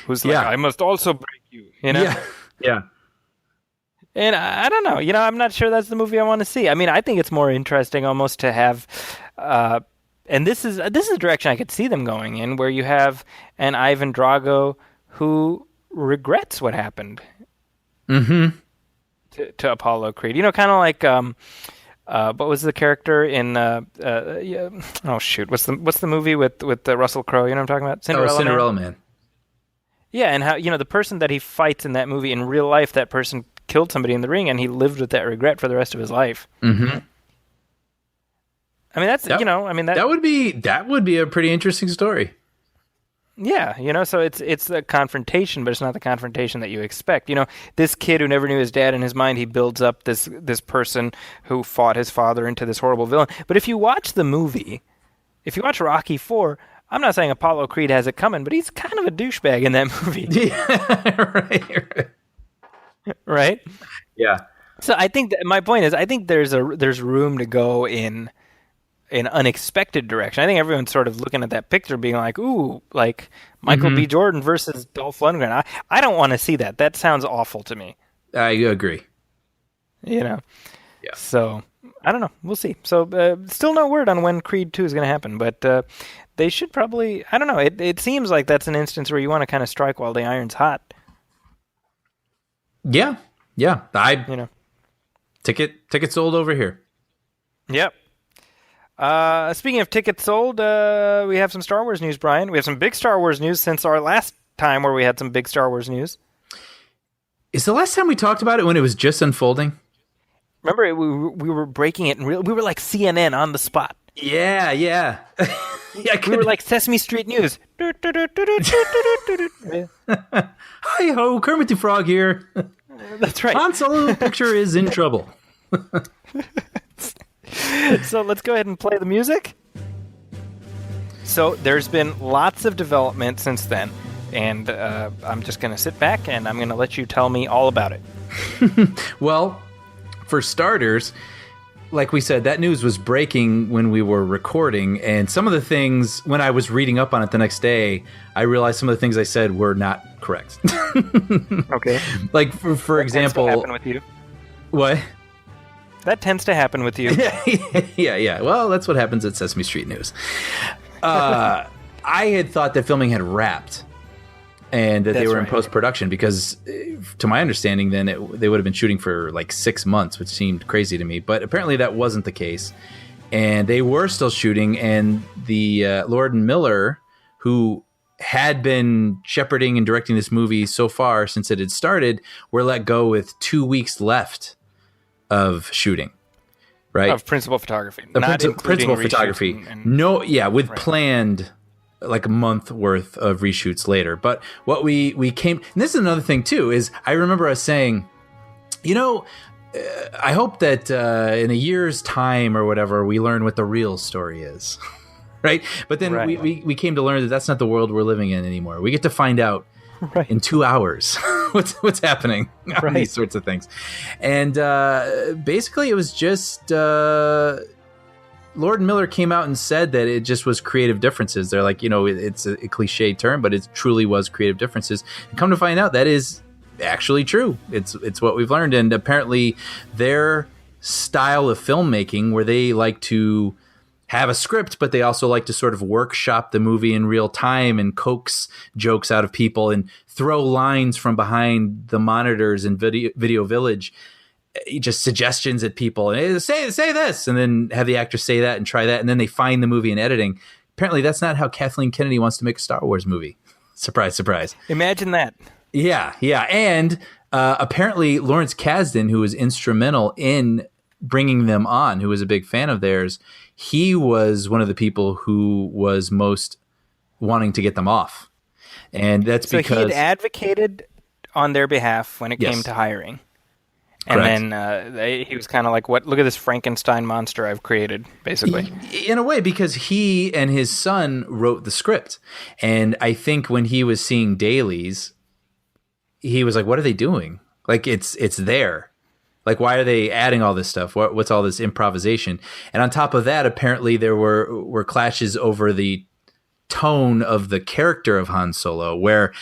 who's like, I must also break you. You know? Yeah. And I don't know. I'm not sure that's the movie I want to see. I mean, I think it's more interesting almost to have, and this is a direction I could see them going in, where you have an Ivan Drago who regrets what happened to Apollo Creed. Kind of like what was the character in? Oh shoot, what's the movie with Russell Crowe? You know what I'm talking about? Cinderella Man. Yeah, and how the person that he fights in that movie in real life, that person killed somebody in the ring, and he lived with that regret for the rest of his life. Mm-hmm. I mean, that would be a pretty interesting story. Yeah, so it's a confrontation, but it's not the confrontation that you expect. This kid who never knew his dad, in his mind, he builds up this person who fought his father into this horrible villain. But if you watch the movie, if you watch Rocky IV, I'm not saying Apollo Creed has it coming, but he's kind of a douchebag in that movie. Yeah, right. Right? Yeah. So I think my point is, I think there's room to go in an unexpected direction. I think everyone's sort of looking at that picture being like, ooh, like Michael B. Jordan versus Dolph Lundgren. I don't want to see that. That sounds awful to me. I agree. Yeah. So, I don't know. We'll see. So still no word on when Creed 2 is going to happen, but they should probably, I don't know. It seems like that's an instance where you want to kind of strike while the iron's hot. Yeah. Yeah, You know. ticket sold over here. Yep. Speaking of tickets sold, we have some Star Wars news, Brian. We have some big Star Wars news since our last time where we had some big Star Wars news. Is the last time we talked about it when it was just unfolding? Remember, we were breaking it, and we were like CNN on the spot. Yeah. Yeah, We were like Sesame Street News. Hi ho, Kermit the Frog here. That's right. Han Solo picture is in trouble. So let's go ahead and play the music. So there's been lots of development since then, and I'm just going to sit back and I'm going to let you tell me all about it. Well, for starters, like we said, that news was breaking when we were recording, and some of the things, when I was reading up on it the next day, I realized some of the things I said were not correct. Okay. Like, for example... That tends to happen with you. What? That tends to happen with you. Yeah. Well, that's what happens at Sesame Street News. I had thought that filming had wrapped and that they That's were in right. post-production because, to my understanding, then they would have been shooting for like 6 months, which seemed crazy to me. But apparently that wasn't the case. And they were still shooting, and the Lord and Miller, who had been shepherding and directing this movie so far since it had started, were let go with 2 weeks left of shooting. Right? Of principal photography. The not including principal reshoots photography. and With planned like a month worth of reshoots later. But what we came, and this is another thing too, is I remember us saying, I hope that in a year's time or whatever, we learn what the real story is. Right? But then Right. we came to learn that that's not the world we're living in anymore. We get to find out Right. in 2 hours what's happening on Right. these sorts of things. And basically it was just Lord and Miller came out and said that it just was creative differences. They're like, it's a cliche term, but it truly was creative differences. And come to find out, that is actually true. It's what we've learned. And apparently their style of filmmaking, where they like to have a script, but they also like to sort of workshop the movie in real time and coax jokes out of people and throw lines from behind the monitors in Video Village, just suggestions at people, and hey, say this, and then have the actor say that and try that, and then they find the movie in editing. Apparently that's not how Kathleen Kennedy wants to make a Star Wars movie. Surprise, surprise. Imagine that. Yeah. And apparently Lawrence Kasdan, who was instrumental in bringing them on, who was a big fan of theirs, he was one of the people who was most wanting to get them off. And that's So because he had advocated on their behalf when it Yes. came to hiring. And Correct. then he was kind of like, "What? Look at this Frankenstein monster I've created," basically. in a way, because he and his son wrote the script. And I think when he was seeing dailies, he was like, what are they doing? Like, it's there. Like, why are they adding all this stuff? What's all this improvisation? And on top of that, apparently there were clashes over the tone of the character of Han Solo, where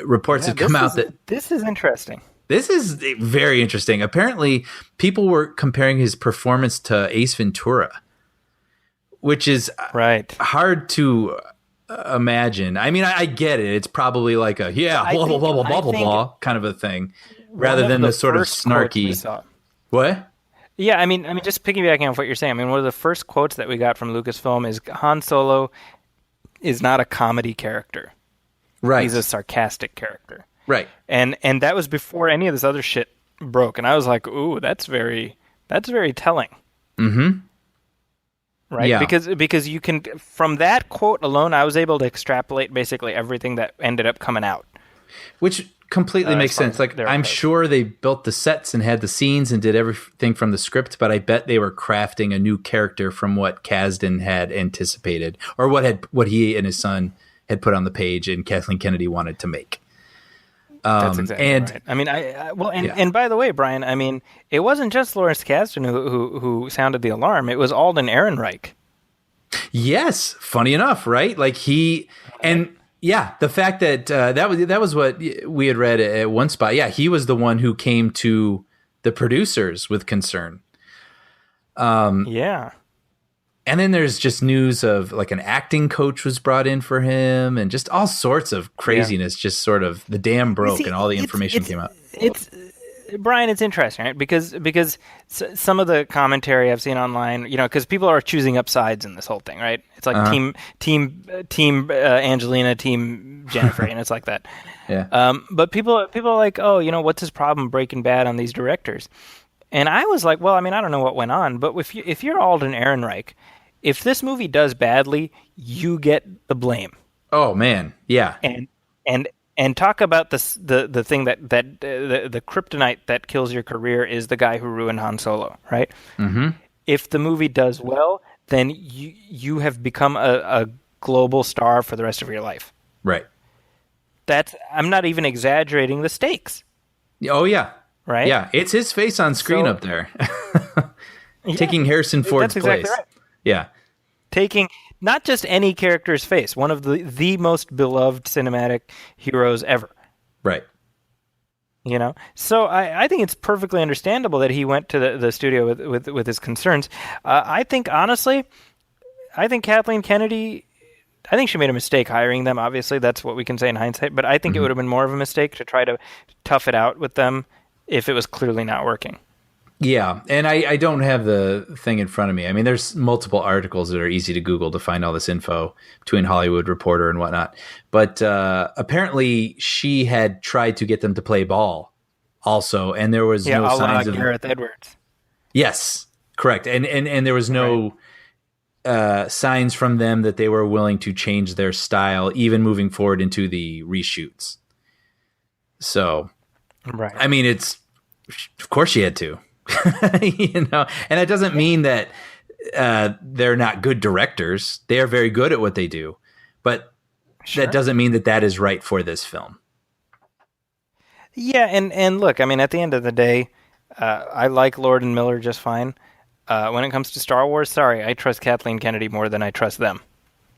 reports had come out that This is interesting. this is very interesting. Apparently, people were comparing his performance to Ace Ventura, which is Right. hard to imagine. I mean, I get it. It's probably like a I blah blah think- blah blah blah I blah think blah kind of a thing, rather One than of the sort of first quotes we snarky. saw- What? Yeah, I mean, just piggybacking off what you're saying. I mean, one of the first quotes that we got from Lucasfilm is Han Solo is not a comedy character. Right. He's a sarcastic character. Right. And that was before any of this other shit broke. And I was like, "Ooh, that's very telling." Mm-hmm. Right? Yeah. Because you can, from that quote alone, I was able to extrapolate basically everything that ended up coming out. Which completely makes as far sense. as Like, their I'm approach. sure they built the sets and had the scenes and did everything from the script, but I bet they were crafting a new character from what Kasdan had anticipated, or what he and his son had put on the page and Kathleen Kennedy wanted to make. That's exactly and right. I mean, Yeah. and by the way, Brian, I mean, it wasn't just Lawrence Kasdan who sounded the alarm. It was Alden Ehrenreich. yes, funny enough, right? Like the fact that that was what we had read at one spot. Yeah, he was the one who came to the producers with concern. Yeah. And then there's just news of like an acting coach was brought in for him, and just all sorts of craziness. Just sort of the dam broke, See, and all the it's- information came out. Brian, it's interesting, right? Because some of the commentary I've seen online, because people are choosing up sides in this whole thing, right? It's like team Angelina, team Jennifer, and it's like that. Yeah. But people are like, oh, what's his problem Breaking Bad on these directors? And I was like, well, I mean, I don't know what went on, but if you're Alden Ehrenreich, if this movie does badly, you get the blame. Oh man, yeah. And talk about the thing that the kryptonite that kills your career is the guy who ruined Han Solo, right? Mm-hmm. If the movie does well, then you have become a global star for the rest of your life. Right. I'm not even exaggerating the stakes. Oh yeah. Right. Yeah, it's his face on screen up there, taking Harrison Ford's that's exactly place. Right. Yeah. Taking not just any character's face, one of the most beloved cinematic heroes ever. Right. So I think it's perfectly understandable that he went to the studio with his concerns. I think, honestly, Kathleen Kennedy, I think she made a mistake hiring them. Obviously, that's what we can say in hindsight. But I think it would have been more of a mistake to try to tough it out with them if it was clearly not working. Yeah, and I don't have the thing in front of me. I mean, there's multiple articles that are easy to Google to find all this info between Hollywood Reporter and whatnot. But apparently she had tried to get them to play ball also, and there was no signs of Gareth Edwards. Yes, correct. And there was no signs from them that they were willing to change their style, even moving forward into the reshoots. So, right. I mean, of course she had to. And that doesn't mean that they're not good directors. They are very good at what they do, but that doesn't mean that is right for this film. Yeah, and look, I mean, at the end of the day, I like Lord and Miller just fine. When it comes to Star Wars, sorry, I trust Kathleen Kennedy more than I trust them.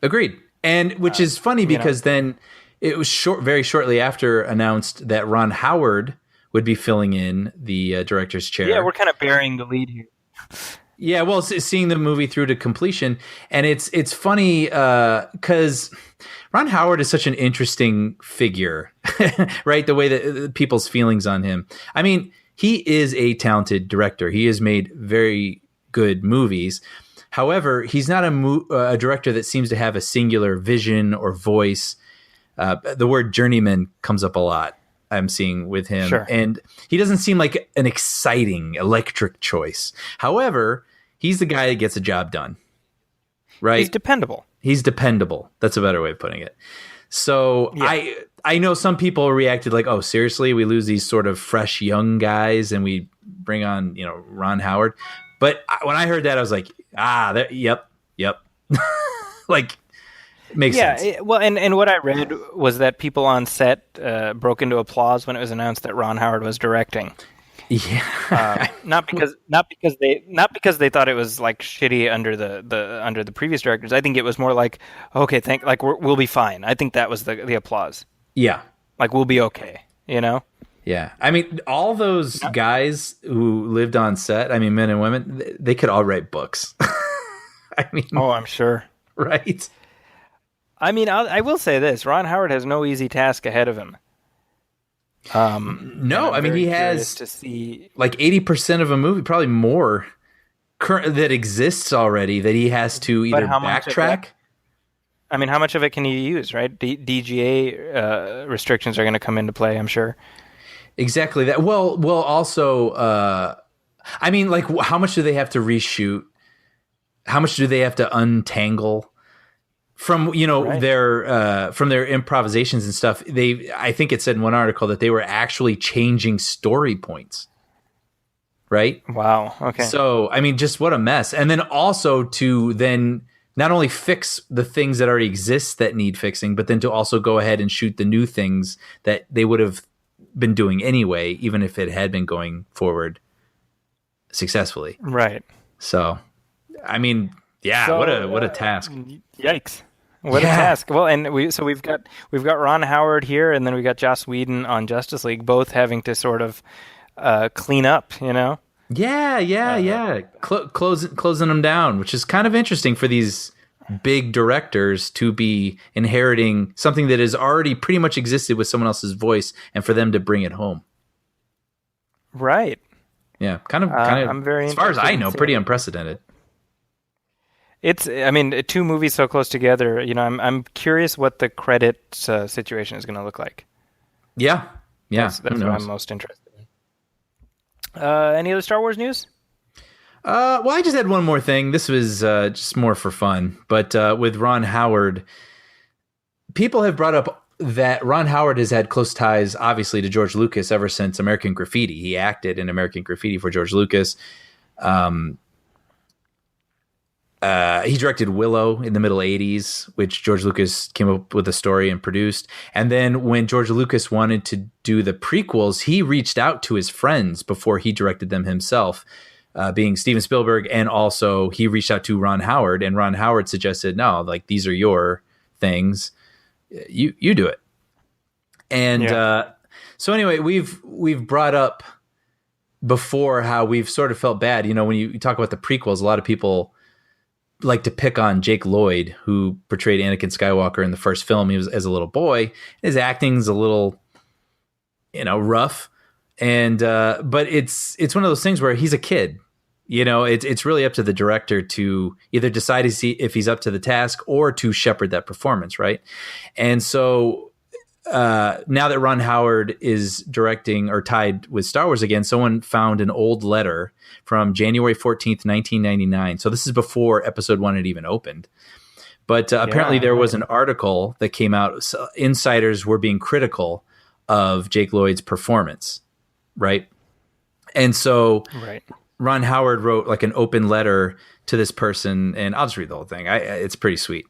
Agreed. And which is funny because then it was very shortly after announced that Ron Howard would be filling in the director's chair. Yeah, we're kind of burying the lead here. Yeah, well, seeing the movie through to completion, and it's funny because Ron Howard is such an interesting figure, right? The way that people's feelings on him. I mean, he is a talented director. He has made very good movies. However, he's not a director that seems to have a singular vision or voice. The word journeyman comes up a lot. I'm seeing with him. Sure. And he doesn't seem like an exciting electric choice. However, he's the guy that gets a job done. Right? He's dependable. He's dependable. That's a better way of putting it. So yeah. I know some people reacted like, oh, seriously, we lose these sort of fresh young guys and we bring on, Ron Howard. But when I heard that, I was like, yep. Like, makes sense. Well, and what I read was that people on set broke into applause when it was announced that Ron Howard was directing. Yeah, not because they thought it was like shitty under the previous directors. I think it was more like, okay, we'll be fine. I think that was the applause. Yeah, like we'll be okay. Yeah, I mean, all those guys who lived on set, I mean, men and women, they could all write books. I mean, oh, I'm sure. Right. I mean, I will say this: Ron Howard has no easy task ahead of him. No, I mean he has to see like 80% of a movie, probably more, that exists already that he has to either backtrack. I mean, how much of it can he use? Right, DGA restrictions are going to come into play, I'm sure. Exactly that. Well, also, I mean, like, how much do they have to reshoot? How much do they have to untangle? From right. their improvisations and stuff, I think it said in one article that they were actually changing story points. Right? Wow. Okay. So I mean, just what a mess. And then also to then not only fix the things that already exist that need fixing, but then to also go ahead and shoot the new things that they would have been doing anyway, even if it had been going forward successfly. Right. So, I mean, yeah, so, what a task. Yikes. What a task! Well, and we've got Ron Howard here, and then we got Joss Whedon on Justice League, both having to sort of clean up, Yeah. Closing them down, which is kind of interesting for these big directors to be inheriting something that has already pretty much existed with someone else's voice, and for them to bring it home. Right. Yeah, kind of. I'm very as far as interested I in know, seeing pretty it. unprecedented. I mean, two movies so close together. I'm curious what the credit situation is going to look like. Yeah, yeah. That's who what knows? I'm most interested in. Any other Star Wars news? Well, I just had one more thing. This was just more for fun, but with Ron Howard, people have brought up that Ron Howard has had close ties, obviously, to George Lucas ever since American Graffiti. He acted in American Graffiti for George Lucas. He directed Willow in the middle 80s, which George Lucas came up with a story and produced. And then when George Lucas wanted to do the prequels, he reached out to his friends before he directed them himself, being Steven Spielberg. And also he reached out to Ron Howard, and Ron Howard suggested, no, like, these are your things. You do it. And so anyway, we've brought up before how we've sort of felt bad. When you talk about the prequels, a lot of people like to pick on Jake Lloyd, who portrayed Anakin Skywalker in the first film. He was as a little boy. His acting's a little, rough, and but it's one of those things where he's a kid. It's really up to the director to either decide if he's up to the task or to shepherd that performance, right? And so now that Ron Howard is directing or tied with Star Wars again, someone found an old letter from January 14th, 1999. So this is before Episode 1 had even opened. But apparently there was an article that came out. So insiders were being critical of Jake Lloyd's performance, right? And so Ron Howard wrote like an open letter to this person, and I'll just read the whole thing. It's pretty sweet.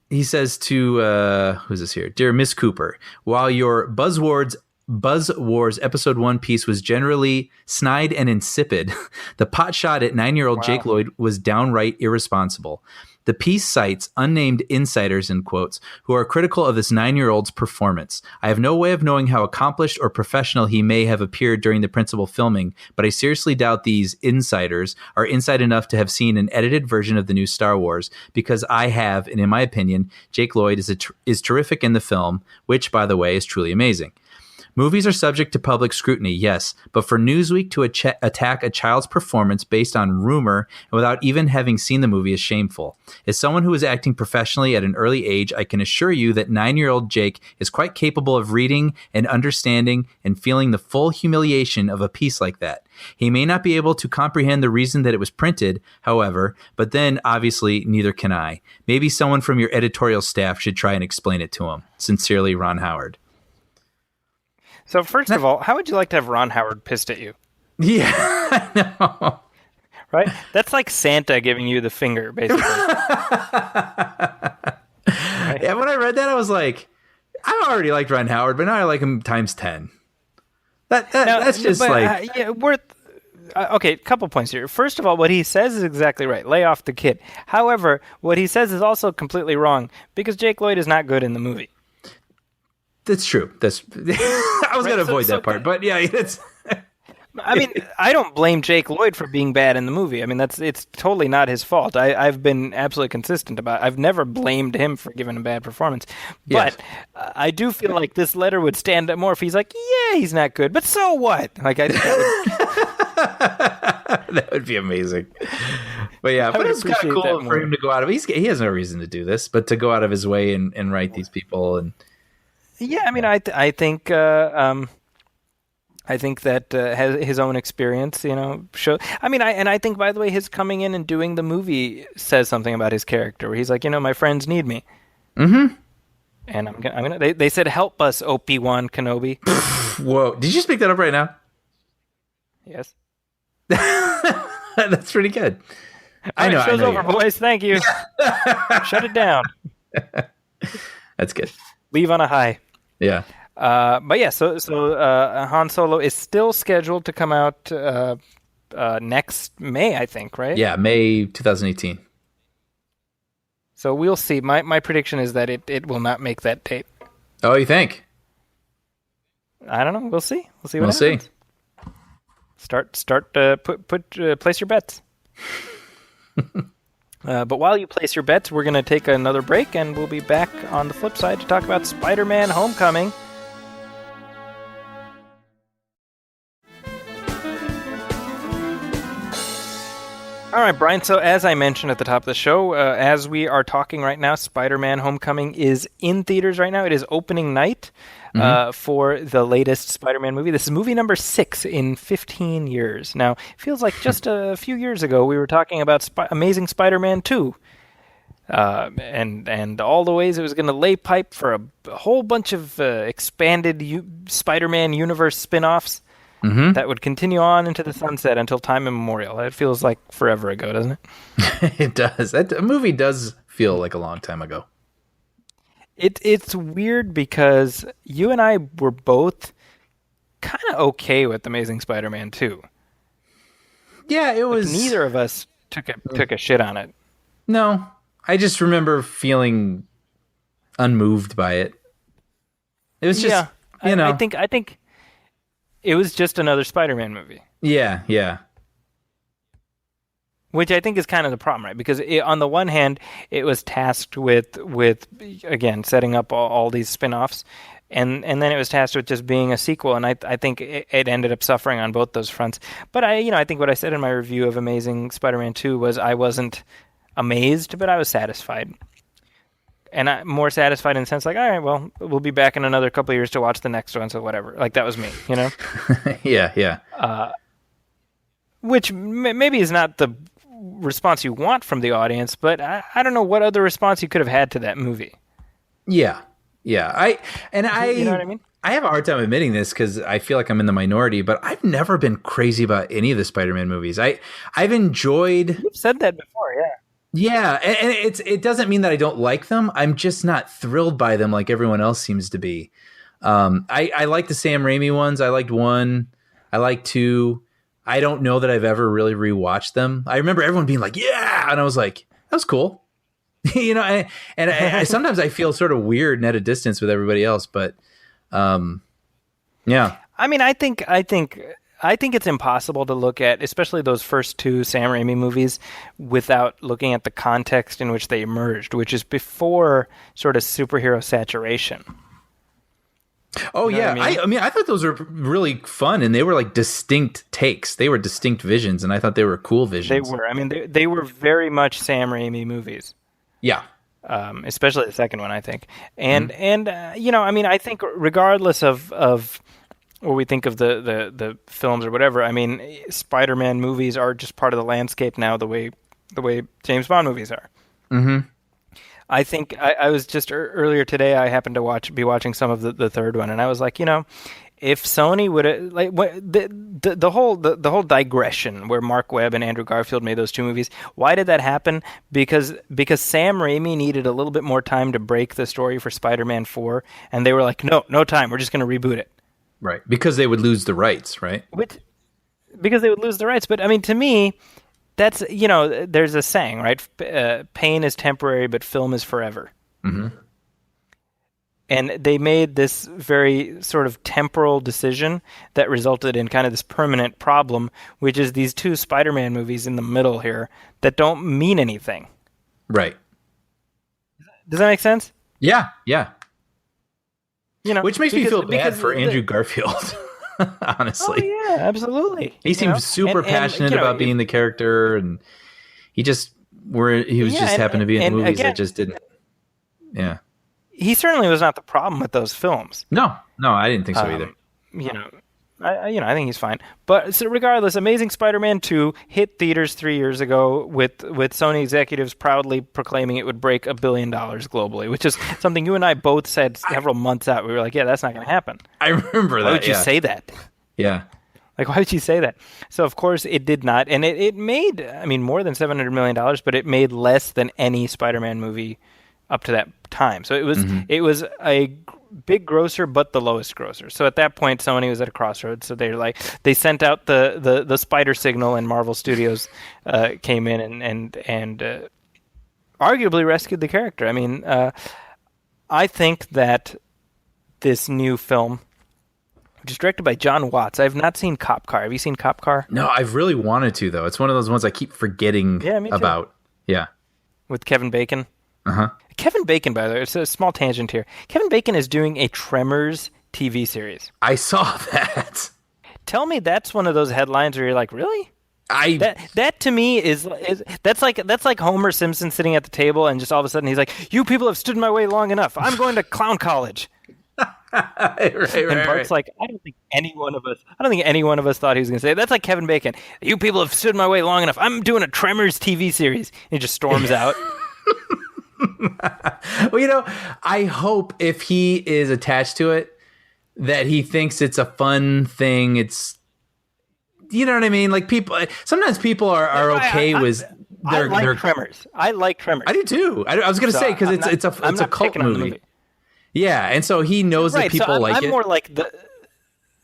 He says to, who's this here? Dear Miss Cooper, while your Buzz Wars Episode 1 piece was generally snide and insipid, the pot shot at 9-year-old Jake Lloyd was downright irresponsible. The piece cites unnamed insiders, in quotes, who are critical of this 9-year-old's performance. I have no way of knowing how accomplished or professional he may have appeared during the principal filming, but I seriously doubt these insiders are inside enough to have seen an edited version of the new Star Wars, because I have, and in my opinion, Jake Lloyd is terrific in the film, which, by the way, is truly amazing. Movies are subject to public scrutiny, yes, but for Newsweek to attack a child's performance based on rumor and without even having seen the movie is shameful. As someone who is acting professionally at an early age, I can assure you that 9-year-old Jake is quite capable of reading and understanding and feeling the full humiliation of a piece like that. He may not be able to comprehend the reason that it was printed, however, but then obviously neither can I. Maybe someone from your editorial staff should try and explain it to him. Sincerely, Ron Howard. So first of all, how would you like to have Ron Howard pissed at you? Yeah, I know. Right? That's like Santa giving you the finger, basically. Right? Yeah, when I read that, I was like, I already liked Ron Howard, but now I like him times 10. That's just like... okay, a couple points here. First of all, what he says is exactly right. Lay off the kid. However, what he says is also completely wrong, because Jake Lloyd is not good in the movie. That's true. I was going to avoid that part, but yeah, it's... I mean, I don't blame Jake Lloyd for being bad in the movie. I mean, it's totally not his fault. I've been absolutely consistent about it. I've never blamed him for giving a bad performance. But I do feel like this letter would stand up more if he's like, yeah, he's not good, but so what? Like, I think that would be amazing. But yeah, but it's kind of cool for him to go out of... He has no reason to do this, but to go out of his way and write these people and... Yeah, I mean, I think that his own experience, show. I mean, I think, by the way, his coming in and doing the movie says something about his character. Where he's like, my friends need me. Mm-hmm. And I'm gonna. They said, "Help us, Obi-Wan Kenobi." Whoa! Did you just pick that up right now? Yes. That's pretty good. I know. Show's over, boys. Thank you. Shut it down. That's good. Leave on a high. Yeah. But yeah, so Han Solo is still scheduled to come out next May, I think, right? Yeah, May 2018. So we'll see. My prediction is that it will not make that date. Oh, you think? I don't know. We'll see. We'll see what happens. Start. Place your bets. But while you place your bets, we're going to take another break, and we'll be back on the flip side to talk about Spider-Man: Homecoming. All right, Brian. So as I mentioned at the top of the show, as we are talking right now, Spider-Man Homecoming is in theaters right now. It is opening night for the latest Spider-Man movie. This is movie number 6 in 15 years. Now, it feels like just a few years ago we were talking about Amazing Spider-Man 2. And all the ways it was going to lay pipe for a whole bunch of expanded Spider-Man universe spin-offs. Mm-hmm. That would continue on into the sunset until time immemorial. It feels like forever ago, doesn't it? It does. That movie does feel like a long time ago. It's weird because you and I were both kind of okay with Amazing Spider-Man 2. Yeah, it was. Neither of us took a shit on it. No, I just remember feeling unmoved by it. It was just, you know. I think it was just another Spider-Man movie. Yeah. Which I think is kind of the problem, right? Because on the one hand, it was tasked with again, setting up all these spin-offs, and then it was tasked with just being a sequel, and I think it ended up suffering on both those fronts. But I think what I said in my review of Amazing Spider-Man 2 was I wasn't amazed, but I was satisfied. And I'm more satisfied in the sense like, all right, well, we'll be back in another couple of years to watch the next one, so whatever. Like, that was me, you know? Yeah. Which maybe is not the response you want from the audience, but I don't know what other response you could have had to that movie. Yeah. You know what I mean? I have a hard time admitting this because I feel like I'm in the minority, but I've never been crazy about any of the Spider-Man movies. I've enjoyed... You've said that before, yeah. Yeah, and it doesn't mean that I don't like them. I'm just not thrilled by them like everyone else seems to be. I like the Sam Raimi ones. I liked 1. I liked 2. I don't know that I've ever really rewatched them. I remember everyone being like, yeah, and I was like, that was cool. You know, I sometimes I feel sort of weird and at a distance with everybody else, but yeah. I mean, I think it's impossible to look at, especially those first 2 Sam Raimi movies, without looking at the context in which they emerged, which is before sort of superhero saturation. Oh, you know yeah. I mean, I thought those were really fun, and they were like distinct takes. They were distinct visions, and I thought they were cool visions. They were. I mean, they were very much Sam Raimi movies. Yeah. Especially the second one, I think. And I mean, I think regardless of what we think of the films or whatever, I mean, Spider-Man movies are just part of the landscape now, the way James Bond movies are. Mm-hmm. I think I was just earlier today, I happened to be watching some of the third one, and I was like, if Sony would like the whole digression where Mark Webb and Andrew Garfield made those 2 movies, why did that happen? Because Sam Raimi needed a little bit more time to break the story for Spider-Man 4, and they were like, no time, we're just going to reboot it. Right, because they would lose the rights, right? Because they would lose the rights. But I mean, to me, that's, there's a saying, right? Pain is temporary, but film is forever. Mm-hmm. And they made this very sort of temporal decision that resulted in kind of this permanent problem, which is these 2 Spider-Man movies in the middle here that don't mean anything. Right. Does that make sense? Yeah. Which makes me feel bad for Andrew Garfield, honestly. Oh, yeah, absolutely. He seemed super passionate about being the character, and he was just happened to be in the movies that just didn't. Yeah. He certainly was not the problem with those films. No, I didn't think so either. I think he's fine. But so regardless, Amazing Spider-Man 2 hit theaters 3 years ago with Sony executives proudly proclaiming it would break $1 billion globally, which is something you and I both said several months out. We were like, yeah, that's not going to happen. I remember that. Why would you say that? Yeah. Like, why would you say that? So, of course, it did not. And it made, more than $700 million, but it made less than any Spider-Man movie up to that time. So it was a big grosser, but the lowest grosser. So at that point, Sony was at a crossroads. So they sent out the spider signal, and Marvel Studios came in and arguably rescued the character. I mean, I think that this new film, which is directed by John Watts. I've not seen Cop Car. Have you seen Cop Car? No, I've really wanted to, though. It's one of those ones I keep forgetting about. Yeah. With Kevin Bacon. Uh-huh. Kevin Bacon, by the way, it's a small tangent here. Kevin Bacon is doing a Tremors TV series. I saw that. Tell me that's one of those headlines where you're like, really? That to me is that's like Homer Simpson sitting at the table and just all of a sudden he's like, "You people have stood in my way long enough. I'm going to clown college." And Bart's like, I don't think any one of us thought he was going to say it. That's like Kevin Bacon. "You people have stood in my way long enough. I'm doing a Tremors TV series." And he just storms out. Well, I hope if he is attached to it that he thinks it's a fun thing. It's, you know what I mean? Like sometimes people are okay with their Tremors. I like Tremors. I do too. I was going to say, because it's a cult movie. Yeah, and so he knows that people like it. I'm more like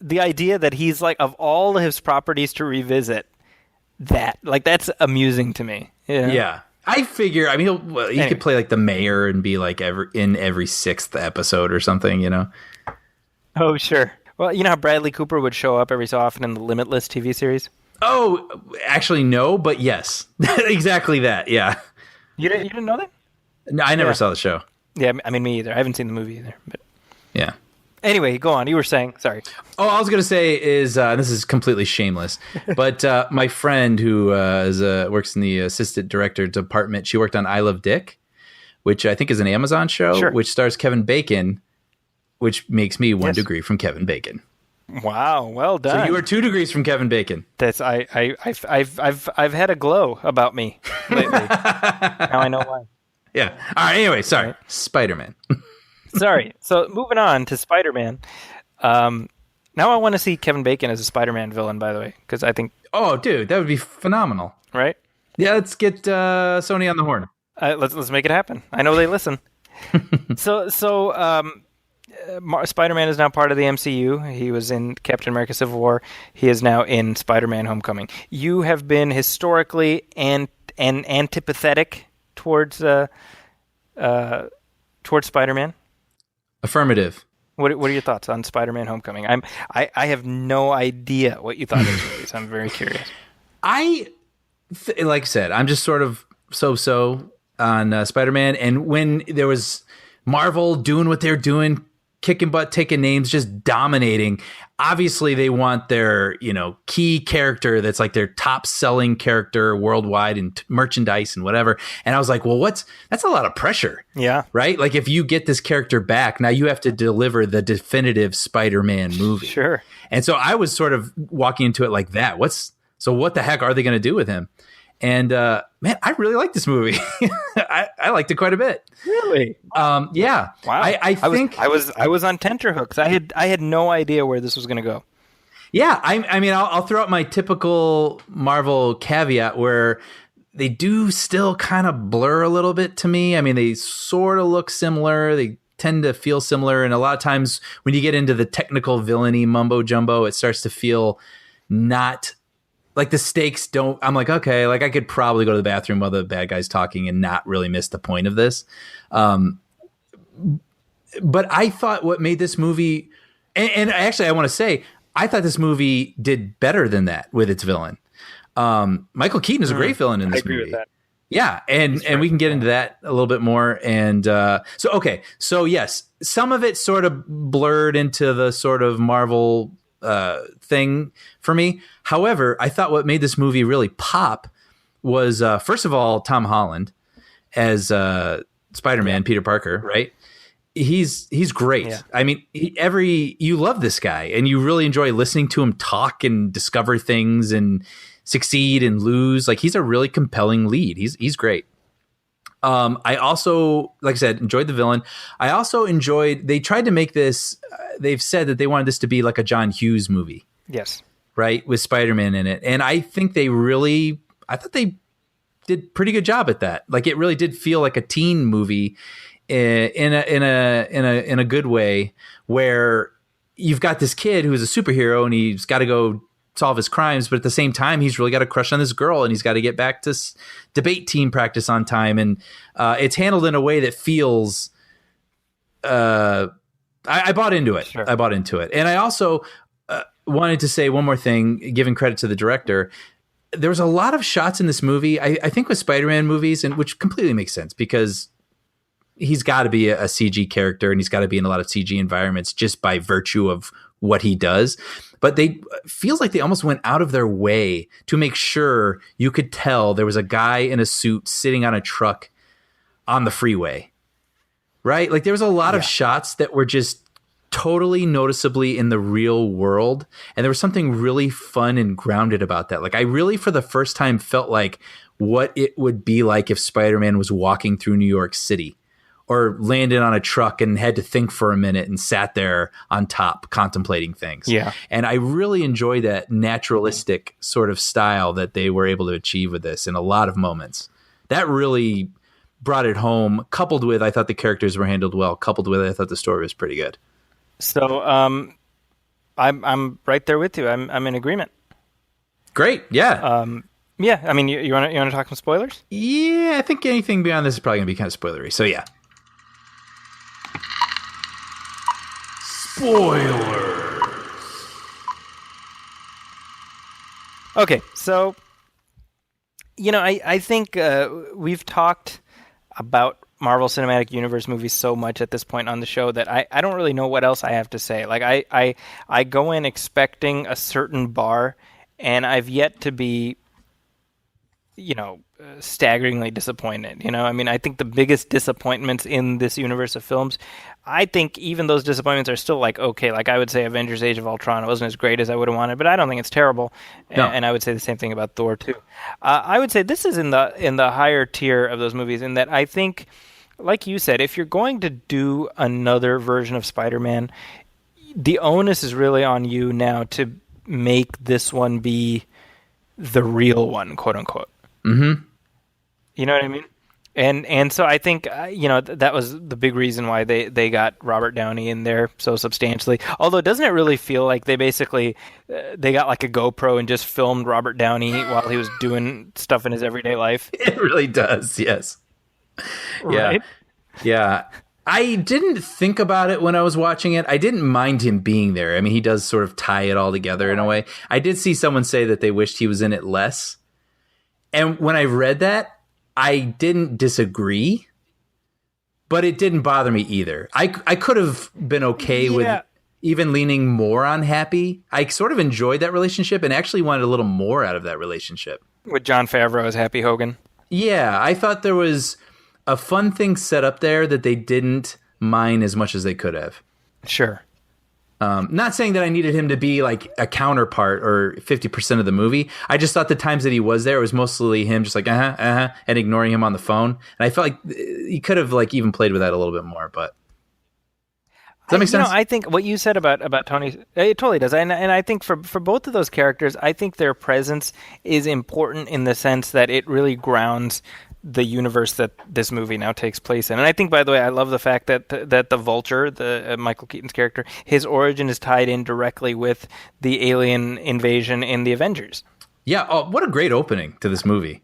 the idea that he's like, of all his properties to revisit, that's amusing to me. Yeah. I figure, I mean, he could play like the mayor and be like in every 6th episode or something, Oh, sure. Well, you know how Bradley Cooper would show up every so often in the Limitless TV series? Oh, actually, no, but yes. Exactly that, yeah. You didn't know that? No, I never saw the show. Yeah, I mean, me either. I haven't seen the movie either. But yeah. Anyway, go on. You were saying, sorry. Oh, I was going to say is, this is completely shameless, but my friend who works in the assistant director department, she worked on I Love Dick, which I think is an Amazon show, which stars Kevin Bacon, which makes me 1 degree from Kevin Bacon. Wow, well done. So you are 2 degrees from Kevin Bacon. That's I've had a glow about me lately. Now I know why. Yeah. All right. Anyway, sorry. Right. Spider-Man. Sorry. So moving on to Spider-Man. Now I want to see Kevin Bacon as a Spider-Man villain, by the way, because I think. Oh, dude, that would be phenomenal. Right? Yeah. Let's get Sony on the horn. Let's make it happen. I know they listen. So Spider-Man is now part of the MCU. He was in Captain America: Civil War. He is now in Spider-Man: Homecoming. You have been historically and antipathetic towards Spider-Man? Affirmative. What are your thoughts on Spider-Man: Homecoming? I have no idea what you thought of this movie, so I'm very curious. Like I said, I'm just sort of so on Spider-Man, and when there was Marvel doing what they're doing, kicking butt, taking names, just dominating. Obviously, they want their, key character that's like their top selling character worldwide in merchandise and whatever. And I was like, well, that's a lot of pressure. Yeah. Right? Like, if you get this character back, now you have to deliver the definitive Spider-Man movie. Sure. And so I was sort of walking into it like that. What the heck are they going to do with him? And man, I really like this movie. I liked it quite a bit. Really? Yeah. Wow. I think I was on tenterhooks. I had no idea where this was going to go. Yeah. I mean, I'll throw out my typical Marvel caveat where they do still kind of blur a little bit to me. I mean, they sort of look similar. They tend to feel similar, and a lot of times when you get into the technical villainy mumbo jumbo, it starts to feel not. Like, the stakes don't. I'm like, okay, like I could probably go to the bathroom while the bad guy's talking and not really miss the point of this. But I thought what made this movie, and actually I want to say, I thought this movie did better than that with its villain. Michael Keaton is a great villain in this movie. I agree with that. Yeah, and we can get into that a little bit more. And so yes, some of it sort of blurred into the sort of Marvel thing for me. However, I thought what made this movie really pop was first of all, Tom Holland as Spider-Man, Peter Parker, right? He's great. Yeah. I mean, you love this guy and you really enjoy listening to him talk and discover things and succeed and lose. Like, he's a really compelling lead. He's great. I also, like I said, enjoyed the villain. I also enjoyed, they tried to make this, they've said that they wanted this to be like a John Hughes movie. Yes. Right? With Spider-Man in it. And I think I thought they did pretty good job at that. Like, it really did feel like a teen movie in a good way, where you've got this kid who's a superhero and he's got to go solve his crimes, but at the same time, he's really got a crush on this girl and he's got to get back to debate team practice on time. And it's handled in a way that feels, I bought into it. Sure. I bought into it. And I also wanted to say one more thing, giving credit to the director. There was a lot of shots in this movie, I think with Spider-Man movies, and which completely makes sense because he's got to be a CG character and he's got to be in a lot of CG environments just by virtue of what he does, but they feels like they almost went out of their way to make sure you could tell there was a guy in a suit sitting on a truck on the freeway, right? Like there was a lot of shots that were just totally noticeably in the real world, and there was something really fun and grounded about that. Like I really for the first time felt like what it would be like if Spider-Man was walking through New York City or landed on a truck and had to think for a minute and sat there on top contemplating things. Yeah. And I really enjoy that naturalistic sort of style that they were able to achieve with this in a lot of moments. That really brought it home, coupled with I thought the characters were handled well, coupled with I thought the story was pretty good. So I'm right there with you. I'm in agreement. Great. Yeah. Yeah, I mean, you want to talk some spoilers? Yeah, I think anything beyond this is probably going to be kind of spoilery. So yeah. Spoiler. Okay, so I think we've talked about Marvel Cinematic Universe movies so much at this point on the show that I don't really know what else I have to say. Like I go in expecting a certain bar, and I've yet to be staggeringly disappointed. I mean, I think the biggest disappointments in this universe of films, I think even those disappointments are still like, okay, like I would say Avengers Age of Ultron wasn't as great as I would have wanted, but I don't think it's terrible. No. And I would say the same thing about Thor too. I would say this is in the higher tier of those movies in that I think, like you said, if you're going to do another version of Spider-Man, the onus is really on you now to make this one be the real one, quote unquote. Mm-hmm. You know what I mean? And so I think that was the big reason why they got Robert Downey in there so substantially. Although doesn't it really feel like they basically they got like a GoPro and just filmed Robert Downey while he was doing stuff in his everyday life? It really does. Yes. Right? Yeah. I didn't think about it when I was watching it. I didn't mind him being there. I mean, he does sort of tie it all together in a way. I did see someone say that they wished he was in it less. And when I read that, I didn't disagree, but it didn't bother me either. I could have been okay with even leaning more on Happy. I sort of enjoyed that relationship and actually wanted a little more out of that relationship. With Jon Favreau as Happy Hogan. Yeah, I thought there was a fun thing set up there that they didn't mine as much as they could have. Sure. Not saying that I needed him to be like a counterpart or 50% of the movie. I just thought the times that he was there, it was mostly him just like, and ignoring him on the phone. And I felt like he could have like even played with that a little bit more, but does that make sense? I think what you said about Tony, it totally does. And I think for both of those characters, I think their presence is important in the sense that it really grounds the universe that this movie now takes place in. And I think, by the way, I love the fact that the Vulture, the Michael Keaton's character, his origin is tied in directly with the alien invasion in the Avengers. Yeah. Oh, what a great opening to this movie.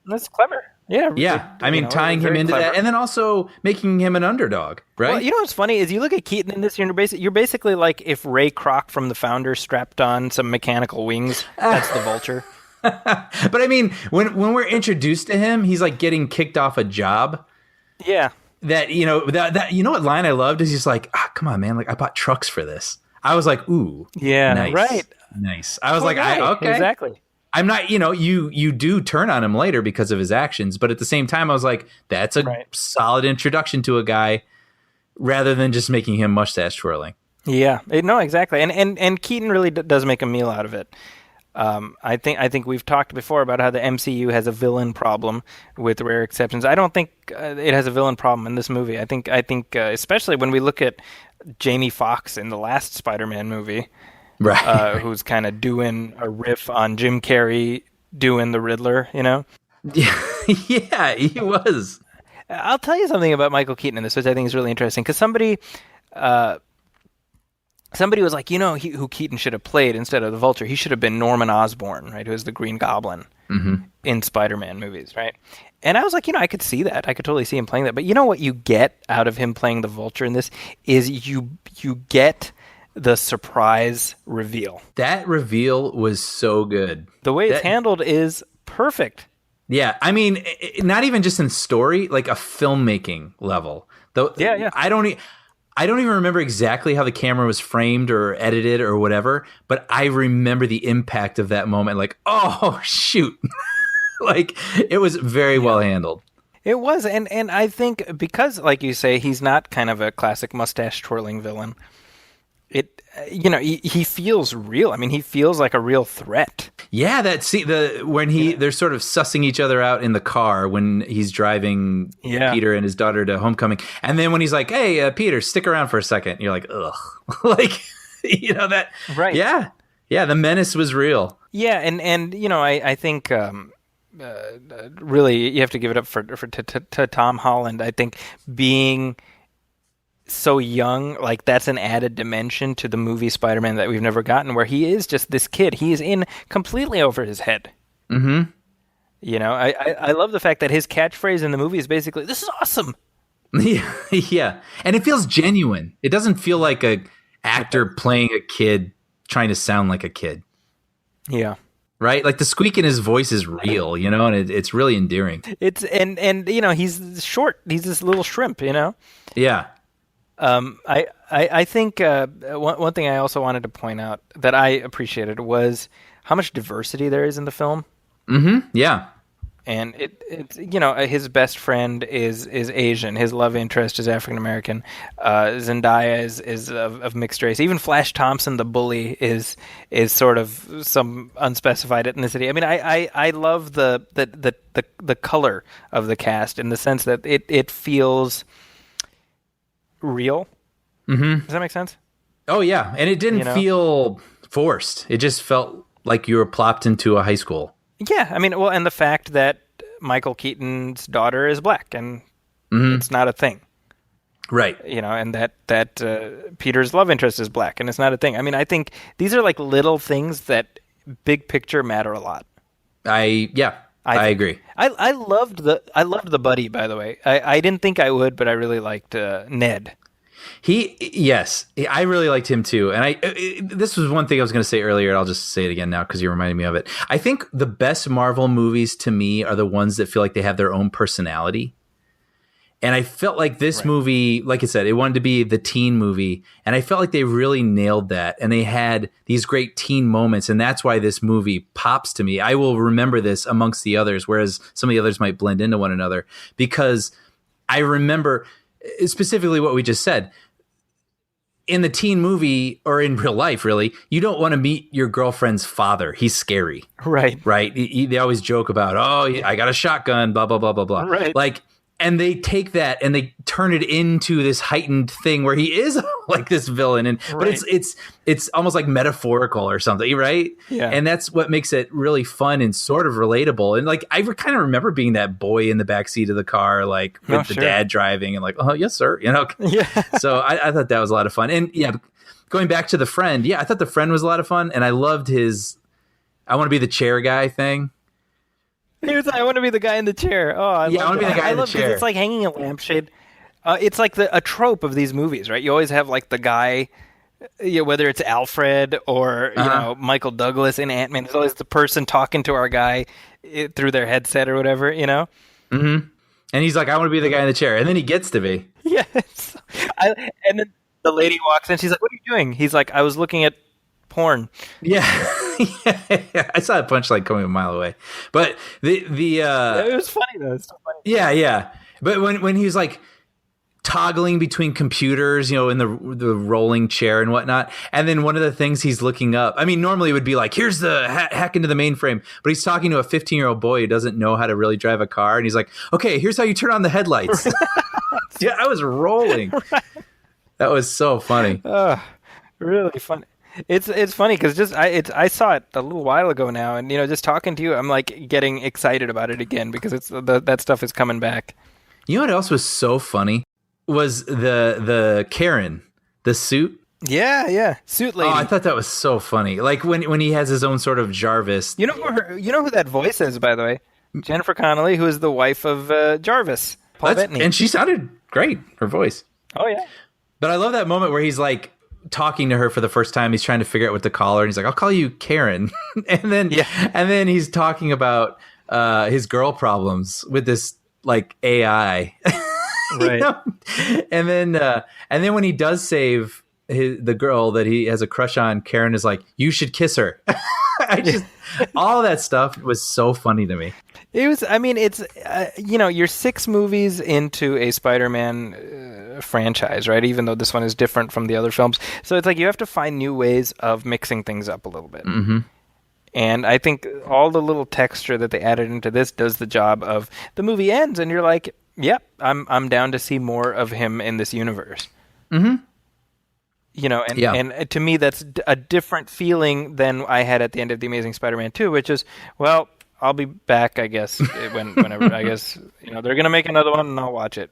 That's clever. Yeah. Yeah. I mean, tying him into that and then also making him an underdog, right? Well, you know what's funny is you look at Keaton in this, you're basically like if Ray Kroc from The Founder strapped on some mechanical wings. That's the Vulture. But I mean, when we're introduced to him, he's like getting kicked off a job. Yeah. That what line I loved is he's like, come on, man, like I bought trucks for this. I was like, ooh, yeah, nice, right, nice. I was like, okay, exactly. I'm not, you do turn on him later because of his actions, but at the same time, I was like, that's a solid introduction to a guy, rather than just making him mustache twirling. Yeah, no, exactly, and Keaton really does make a meal out of it. I think we've talked before about how the MCU has a villain problem with rare exceptions. I don't think it has a villain problem in this movie. I think especially when we look at Jamie Foxx in the last Spider-Man movie, right? Who's kind of doing a riff on Jim Carrey doing the Riddler, Yeah, he was. I'll tell you something about Michael Keaton in this, which I think is really interesting, because somebody was like, who Keaton should have played instead of the Vulture? He should have been Norman Osborn, right? Who is the Green Goblin in Spider-Man movies, right? And I was like, I could see that. I could totally see him playing that. But you know what you get out of him playing the Vulture in this is you get the surprise reveal. That reveal was so good. The way it's handled is perfect. Yeah, I mean, not even just in story, like a filmmaking level. Though, yeah. I don't even remember exactly how the camera was framed or edited or whatever, but I remember the impact of that moment. Like, oh, shoot. Like, it was very well handled. It was, and I think because, like you say, he's not kind of a classic mustache twirling villain. It, he feels real. I mean, he feels like a real threat. Yeah, when they're sort of sussing each other out in the car when he's driving Peter and his daughter to homecoming, and then when he's like, "Hey, Peter, stick around for a second," you're like, "Ugh," like that. Right? Yeah. The menace was real. Yeah, and I think. Really, you have to give it up to Tom Holland. I think being so young, like that's an added dimension to the movie Spider-Man that we've never gotten, where he is just this kid. He is in completely over his head. Mm-hmm. I love the fact that his catchphrase in the movie is basically, "This is awesome." Yeah, and it feels genuine. It doesn't feel like a actor playing a kid trying to sound like a kid. Yeah. Right, like the squeak in his voice is real, and it's really endearing. It's and he's short. He's this little shrimp, Yeah. I think one thing I also wanted to point out that I appreciated was how much diversity there is in the film. Mm-hmm. Yeah. And it's his best friend is Asian. His love interest is African American. Zendaya is of mixed race. Even Flash Thompson, the bully, is sort of some unspecified ethnicity. I mean, I love the color of the cast in the sense that it feels real. Mm-hmm. Does that make sense? Oh yeah, and it didn't feel forced. It just felt like you were plopped into a high school. Yeah, I mean, well, and the fact that Michael Keaton's daughter is black, and it's not a thing, right? And that Peter's love interest is black, and it's not a thing. I mean, I think these are like little things that, big picture, matter a lot. I agree. I loved the buddy, by the way. I didn't think I would, but I really liked Ned. I really liked him too. And this was one thing I was going to say earlier, and I'll just say it again now because you reminded me of it. I think the best Marvel movies to me are the ones that feel like they have their own personality. And I felt like this movie, like I said, it wanted to be the teen movie. And I felt like they really nailed that. And they had these great teen moments. And that's why this movie pops to me. I will remember this amongst the others, whereas some of the others might blend into one another. Because I remember specifically what we just said. In the teen movie, or in real life, really, you don't want to meet your girlfriend's father. He's scary. Right. They always joke about, I got a shotgun, blah, blah, blah, blah, blah. Right. And they take that and they turn it into this heightened thing where he is like this villain, but it's almost like metaphorical or something, right? Yeah. And that's what makes it really fun and sort of relatable. And like I kind of remember being that boy in the backseat of the car, like with the dad driving, and like, oh yes, sir, Yeah. So I thought that was a lot of fun. And going back to the friend, I thought the friend was a lot of fun, and I loved his "I want to be the chair guy" thing. He was like, "I want to be the guy in the chair." Oh, I want to be the guy in the chair. It's like hanging a lampshade. It's like a trope of these movies, right? You always have like the guy, whether it's Alfred or Michael Douglas in Ant-Man. It's always the person talking to our guy through their headset or whatever, Mm-hmm. And he's like, "I want to be the guy in the chair," and then he gets to be. Yes. And then the lady walks in. She's like, "What are you doing?" He's like, "I was looking at porn." Yeah. I saw a punchline coming a mile away, but it was funny though. It's so funny. Yeah. But when he was like toggling between computers, in the rolling chair and whatnot, and then one of the things he's looking up, I mean, normally it would be like, here's the hack into the mainframe, but he's talking to a 15-year-old boy who doesn't know how to really drive a car, and he's like, okay, here's how you turn on the headlights. Yeah, I was rolling. That was so funny. Really funny. It's funny because I saw it a little while ago now, and just talking to you, I'm like getting excited about it again because it's that stuff is coming back. You know what else was so funny was the Karen, the suit. Yeah, suit lady. Oh, I thought that was so funny. Like when he has his own sort of Jarvis. You know who that voice is, by the way? Jennifer Connelly, who is the wife of Jarvis, Paul Bettany, and she sounded great. Her voice. Oh yeah. But I love that moment where he's like talking to her for the first time. He's trying to figure out what to call her, and he's like, "I'll call you Karen." and then he's talking about his girl problems with this like AI. Right. And then when he does save the girl that he has a crush on, Karen is like, "You should kiss her." All that stuff was so funny to me. It was. I mean, it's you're 6 movies into a Spider-Man franchise, right? Even though this one is different from the other films, so it's like you have to find new ways of mixing things up a little bit. Mm-hmm. And I think all the little texture that they added into this does the job of the movie ends, and you're like, "Yep, I'm down to see more of him in this universe." Mm-hmm. And to me, that's a different feeling than I had at the end of The Amazing Spider-Man 2, which is, well, I'll be back, I guess, whenever. I guess they're gonna make another one, and I'll watch it.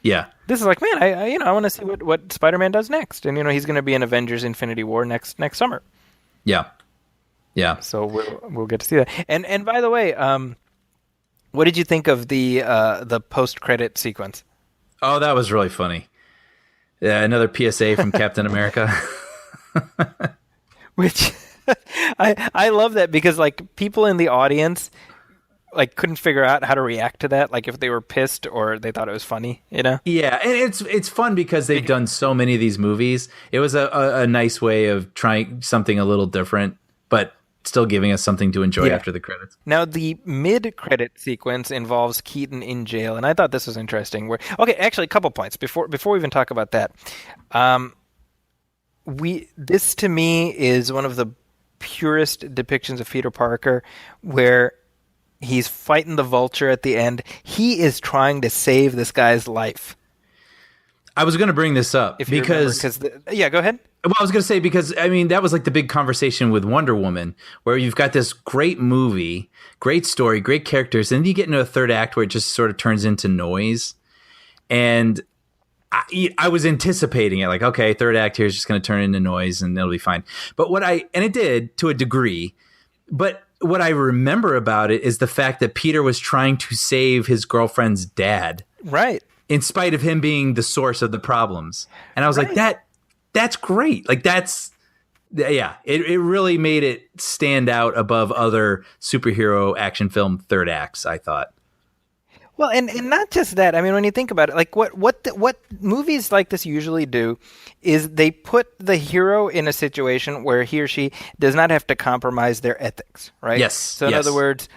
Yeah. This is like, man, I want to see what Spider-Man does next, and he's gonna be in Avengers: Infinity War next summer. Yeah. Yeah. So we'll get to see that. And by the way, what did you think of the post-credit sequence? Oh, that was really funny. Yeah, another PSA from Captain America. Which I love that because like people in the audience like couldn't figure out how to react to that, like if they were pissed or they thought it was funny, Yeah, and it's fun because they've done so many of these movies. It was a nice way of trying something a little different, but still giving us something to enjoy after the credits. Now, the mid-credit sequence involves Keaton in jail, and I thought this was interesting. Actually, a couple points before we even talk about that. This to me is one of the purest depictions of Peter Parker, where he's fighting the Vulture at the end. He is trying to save this guy's life. I was going to bring this up because go ahead. Well, I was going to say, because, I mean, that was like the big conversation with Wonder Woman, where you've got this great movie, great story, great characters, and then you get into a third act where it just sort of turns into noise. And I was anticipating it, like, okay, third act here is just going to turn into noise and it'll be fine. But and it did to a degree, but what I remember about it is the fact that Peter was trying to save his girlfriend's dad. Right. In spite of him being the source of the problems. And I was like, that's great. Like it really made it stand out above other superhero action film third acts, I thought. Well, and not just that. I mean, when you think about it, like what movies like this usually do is they put the hero in a situation where he or she does not have to compromise their ethics, right? Yes. So in other words,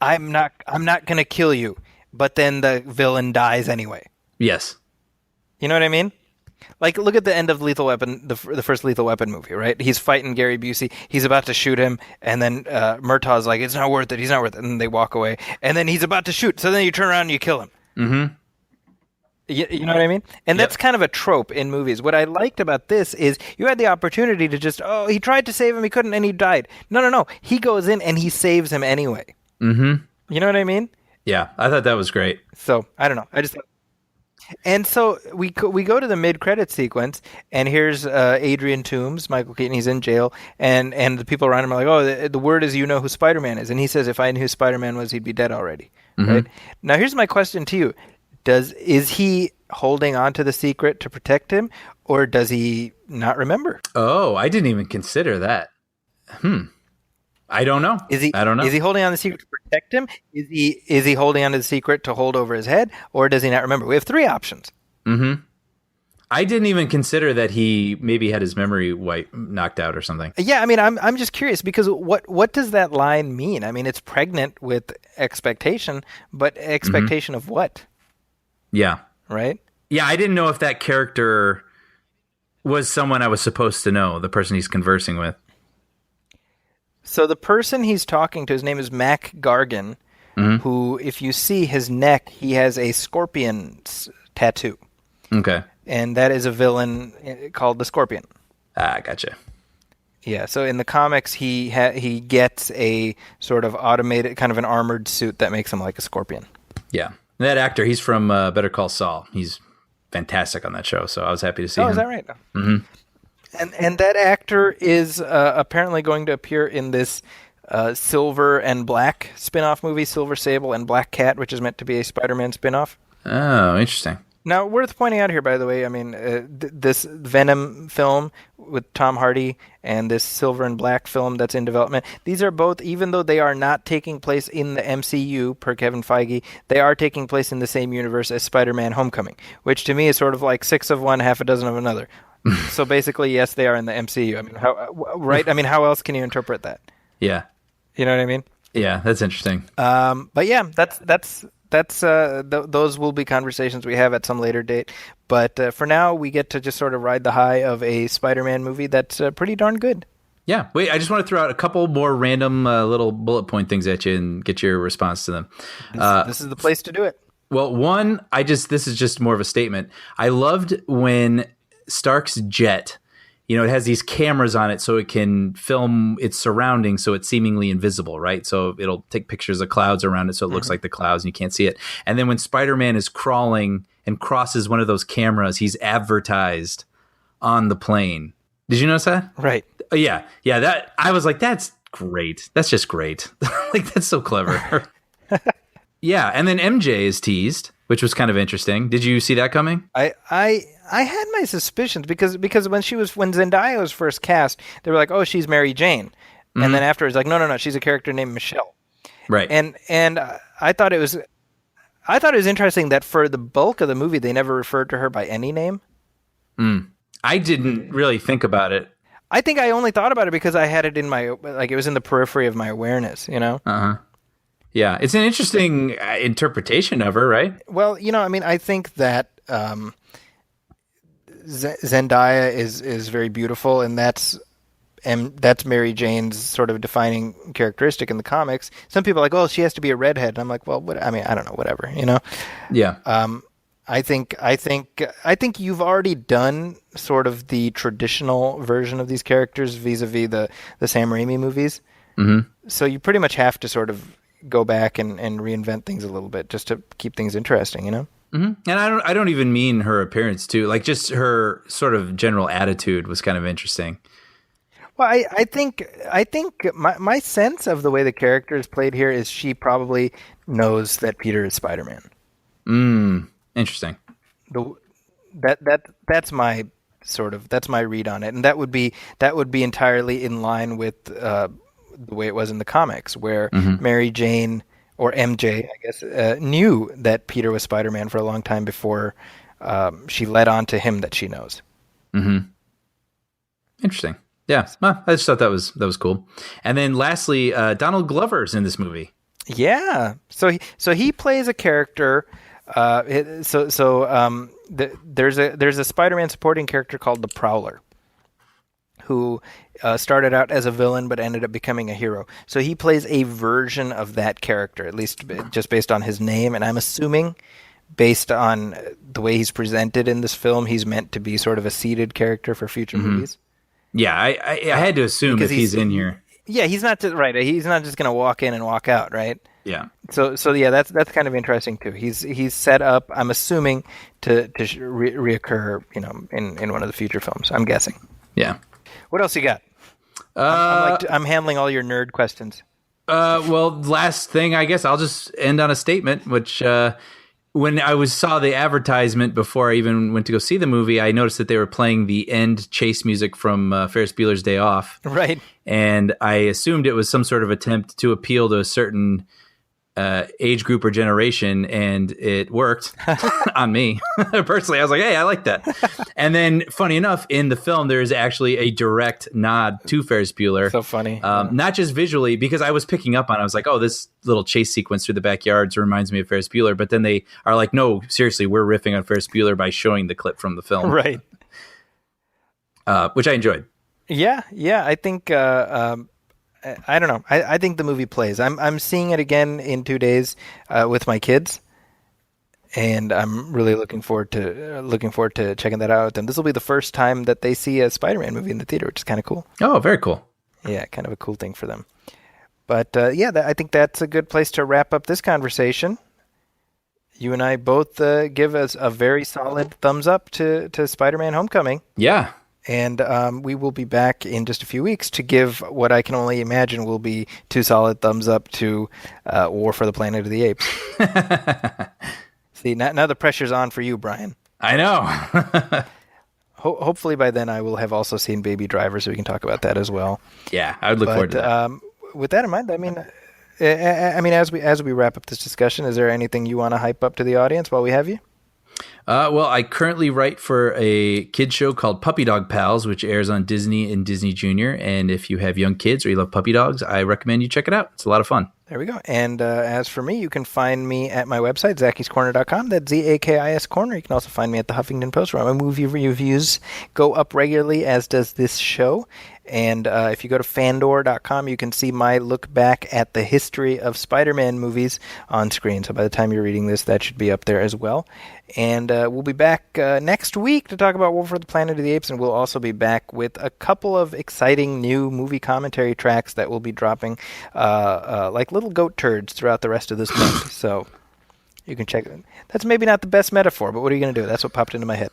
I'm not going to kill you, but then the villain dies anyway. Yes. You know what I mean? Like, look at the end of Lethal Weapon, the first Lethal Weapon movie, right? He's fighting Gary Busey. He's about to shoot him, and then Murtaugh's like, it's not worth it, he's not worth it, and they walk away. And then he's about to shoot, so then you turn around and you kill him. Mm-hmm. You know what I mean? And that's kind of a trope in movies. What I liked about this is you had the opportunity to just, he tried to save him, he couldn't, and he died. No. He goes in and he saves him anyway. Mm-hmm. You know what I mean? Yeah, I thought that was great. So, I don't know. And so we go to the mid-credit sequence, and here's Adrian Toomes, Michael Keaton. He's in jail, and the people around him are like, "Oh, the word is you know who Spider-Man is," and he says, "If I knew who Spider-Man was, he'd be dead already." Mm-hmm. Right? Now, here's my question to you: is he holding on to the secret to protect him, or does he not remember? Oh, I didn't even consider that. I don't know. I don't know. Is he holding on to the secret to protect him? Is he holding on to the secret to hold over his head, or does he not remember? We have 3 options. Mm-hmm. I didn't even consider that he maybe had his memory knocked out or something. Yeah, I mean, I'm just curious because what does that line mean? I mean, it's pregnant with expectation, but expectation of what? Yeah. Right? Yeah, I didn't know if that character was someone I was supposed to know, the person he's conversing with. So the person he's talking to, his name is Mac Gargan, who, if you see his neck, he has a scorpion tattoo. Okay. And that is a villain called the Scorpion. Ah, gotcha. Yeah, so in the comics, he gets a sort of automated, kind of an armored suit that makes him like a scorpion. Yeah. And that actor, he's from Better Call Saul. He's fantastic on that show, so I was happy to see him. Oh, is that right? Mm-hmm. And that actor is apparently going to appear in this Silver and Black spin-off movie, Silver Sable and Black Cat, which is meant to be a Spider-Man spin-off. Oh, interesting. Now, worth pointing out here, by the way, I mean, this Venom film with Tom Hardy and this Silver and Black film that's in development, these are both, even though they are not taking place in the MCU, per Kevin Feige, they are taking place in the same universe as Spider-Man Homecoming, which to me is sort of like 6 of one, half a dozen of another. So basically, yes, they are in the MCU. I mean, right? I mean, how else can you interpret that? Yeah. You know what I mean? Yeah, that's interesting. But yeah, those will be conversations we have at some later date. But for now, we get to just sort of ride the high of a Spider-Man movie that's pretty darn good. Yeah. Wait, I just want to throw out a couple more random little bullet point things at you and get your response to them. This is the place to do it. Well, one, this is just more of a statement. I loved when Stark's jet, it has these cameras on it so it can film its surroundings so it's seemingly invisible, right? So it'll take pictures of clouds around it so it looks like the clouds and you can't see it. And then when Spider-Man is crawling and crosses one of those cameras, he's advertised on the plane. Did you notice that? Right. Yeah. That I was like, that's great. That's just great. Like, that's so clever. Yeah. And then MJ is teased, which was kind of interesting. Did you see that coming? I had my suspicions because when Zendaya was first cast, they were like, "Oh, she's Mary Jane," and then afterwards, like, "No, she's a character named Michelle." Right. And I thought it was interesting that for the bulk of the movie, they never referred to her by any name. I didn't really think about it. I think I only thought about it because I had it in my it was in the periphery of my awareness. Yeah, it's an interesting interpretation of her, right? Well, I mean, I think that Zendaya is very beautiful, and that's Mary Jane's sort of defining characteristic in the comics. Some people are like, "Oh, she has to be a redhead." And I'm like, "Well, I mean, I don't know, whatever, Yeah. I think you've already done sort of the traditional version of these characters vis-a-vis the Sam Raimi movies. Mm-hmm. So you pretty much have to sort of go back and reinvent things a little bit just to keep things interesting, Mm-hmm. And I don't even mean her appearance too. Like, just her sort of general attitude was kind of interesting. Well, I think my sense of the way the character is played here is she probably knows that Peter is Spider-Man. Interesting. That's my read on it, and that would be entirely in line with the way it was in the comics, where Mary Jane, or MJ, I guess, knew that Peter was Spider-Man for a long time before she led on to him that she knows. Mm-hmm. Interesting. Yeah, well, I just thought that was cool. And then lastly, Donald Glover's in this movie. Yeah, so he plays a character. There's a Spider-Man supporting character called the Prowler, who started out as a villain but ended up becoming a hero. So he plays a version of that character, at least just based on his name. And I'm assuming, based on the way he's presented in this film, he's meant to be sort of a seeded character for future movies. Yeah, I had to assume if he's in here. Yeah, he's not right. He's not just going to walk in and walk out, right? Yeah. So yeah, that's kind of interesting too. He's set up, I'm assuming, to reoccur, in one of the future films. I'm guessing. Yeah. What else you got? I'm handling all your nerd questions. Well, last thing, I guess I'll just end on a statement, which when I saw the advertisement before I even went to go see the movie, I noticed that they were playing the end chase music from Ferris Bueller's Day Off. Right. And I assumed it was some sort of attempt to appeal to a certain age group or generation, and it worked on me. Personally, I was like, hey, I like that. And then, funny enough, in the film, there is actually a direct nod to Ferris Bueller. So funny. Not just visually, because I was picking up on it. I was like, oh, this little chase sequence through the backyards reminds me of Ferris Bueller. But then they are like, no, seriously, we're riffing on Ferris Bueller by showing the clip from the film. Right. Which I enjoyed. Yeah. I think... I don't know. I think the movie plays. I'm seeing it again in 2 days with my kids, and I'm really looking forward to checking that out with them. This will be the first time that they see a Spider-Man movie in the theater, which is kind of cool. Oh, very cool. Yeah, kind of a cool thing for them. But I think that's a good place to wrap up this conversation. You and I both give us a very solid thumbs up to Spider-Man: Homecoming. Yeah. And we will be back in just a few weeks to give what I can only imagine will be 2 solid thumbs up to War for the Planet of the Apes. See, now the pressure's on for you, Brian. I know. Hopefully by then I will have also seen Baby Driver, so we can talk about that as well. Yeah, I would look forward to that. With that in mind, I mean, as we wrap up this discussion, is there anything you want to hype up to the audience while we have you? Well, I currently write for a kids show called Puppy Dog Pals, which airs on Disney and Disney Junior. And if you have young kids or you love puppy dogs, I recommend you check it out. It's a lot of fun. There we go. And as for me, you can find me at my website, Zaki'sCorner.com. That's ZAKIS Corner. You can also find me at the Huffington Post, where my movie reviews go up regularly, as does this show. And if you go to Fandor.com, you can see my look back at the history of Spider-Man movies on screen. So by the time you're reading this, that should be up there as well. And we'll be back next week to talk about War for the Planet of the Apes, and we'll also be back with a couple of exciting new movie commentary tracks that will be dropping like little goat turds throughout the rest of this month. So you can check it. That's maybe not the best metaphor, but what are you going to do? That's what popped into my head.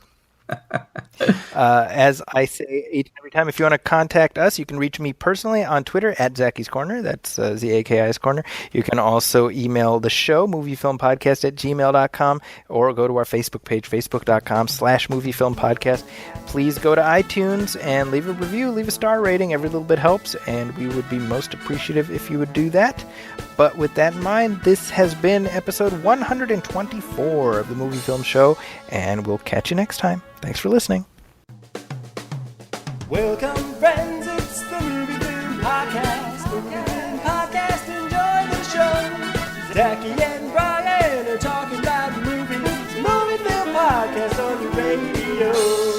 As I say each and every time, if you want to contact us, you can reach me personally on Twitter at Zaki's Corner. That's ZAKI's Corner. You can also email the show, moviefilmpodcast@gmail.com, or go to our Facebook page, facebook.com/moviefilmpodcast. Please go to iTunes and leave a review, leave a star rating. Every little bit helps, and we would be most appreciative if you would do that. But with that in mind, this has been episode 124 of the Movie Film Show, and we'll catch you next time. Thanks for listening. Welcome, friends, it's the Movie Film Podcast. Movie Film Podcast, enjoy the show. Zachy and Brian are talking about movies. Movie Film Podcast on the radio.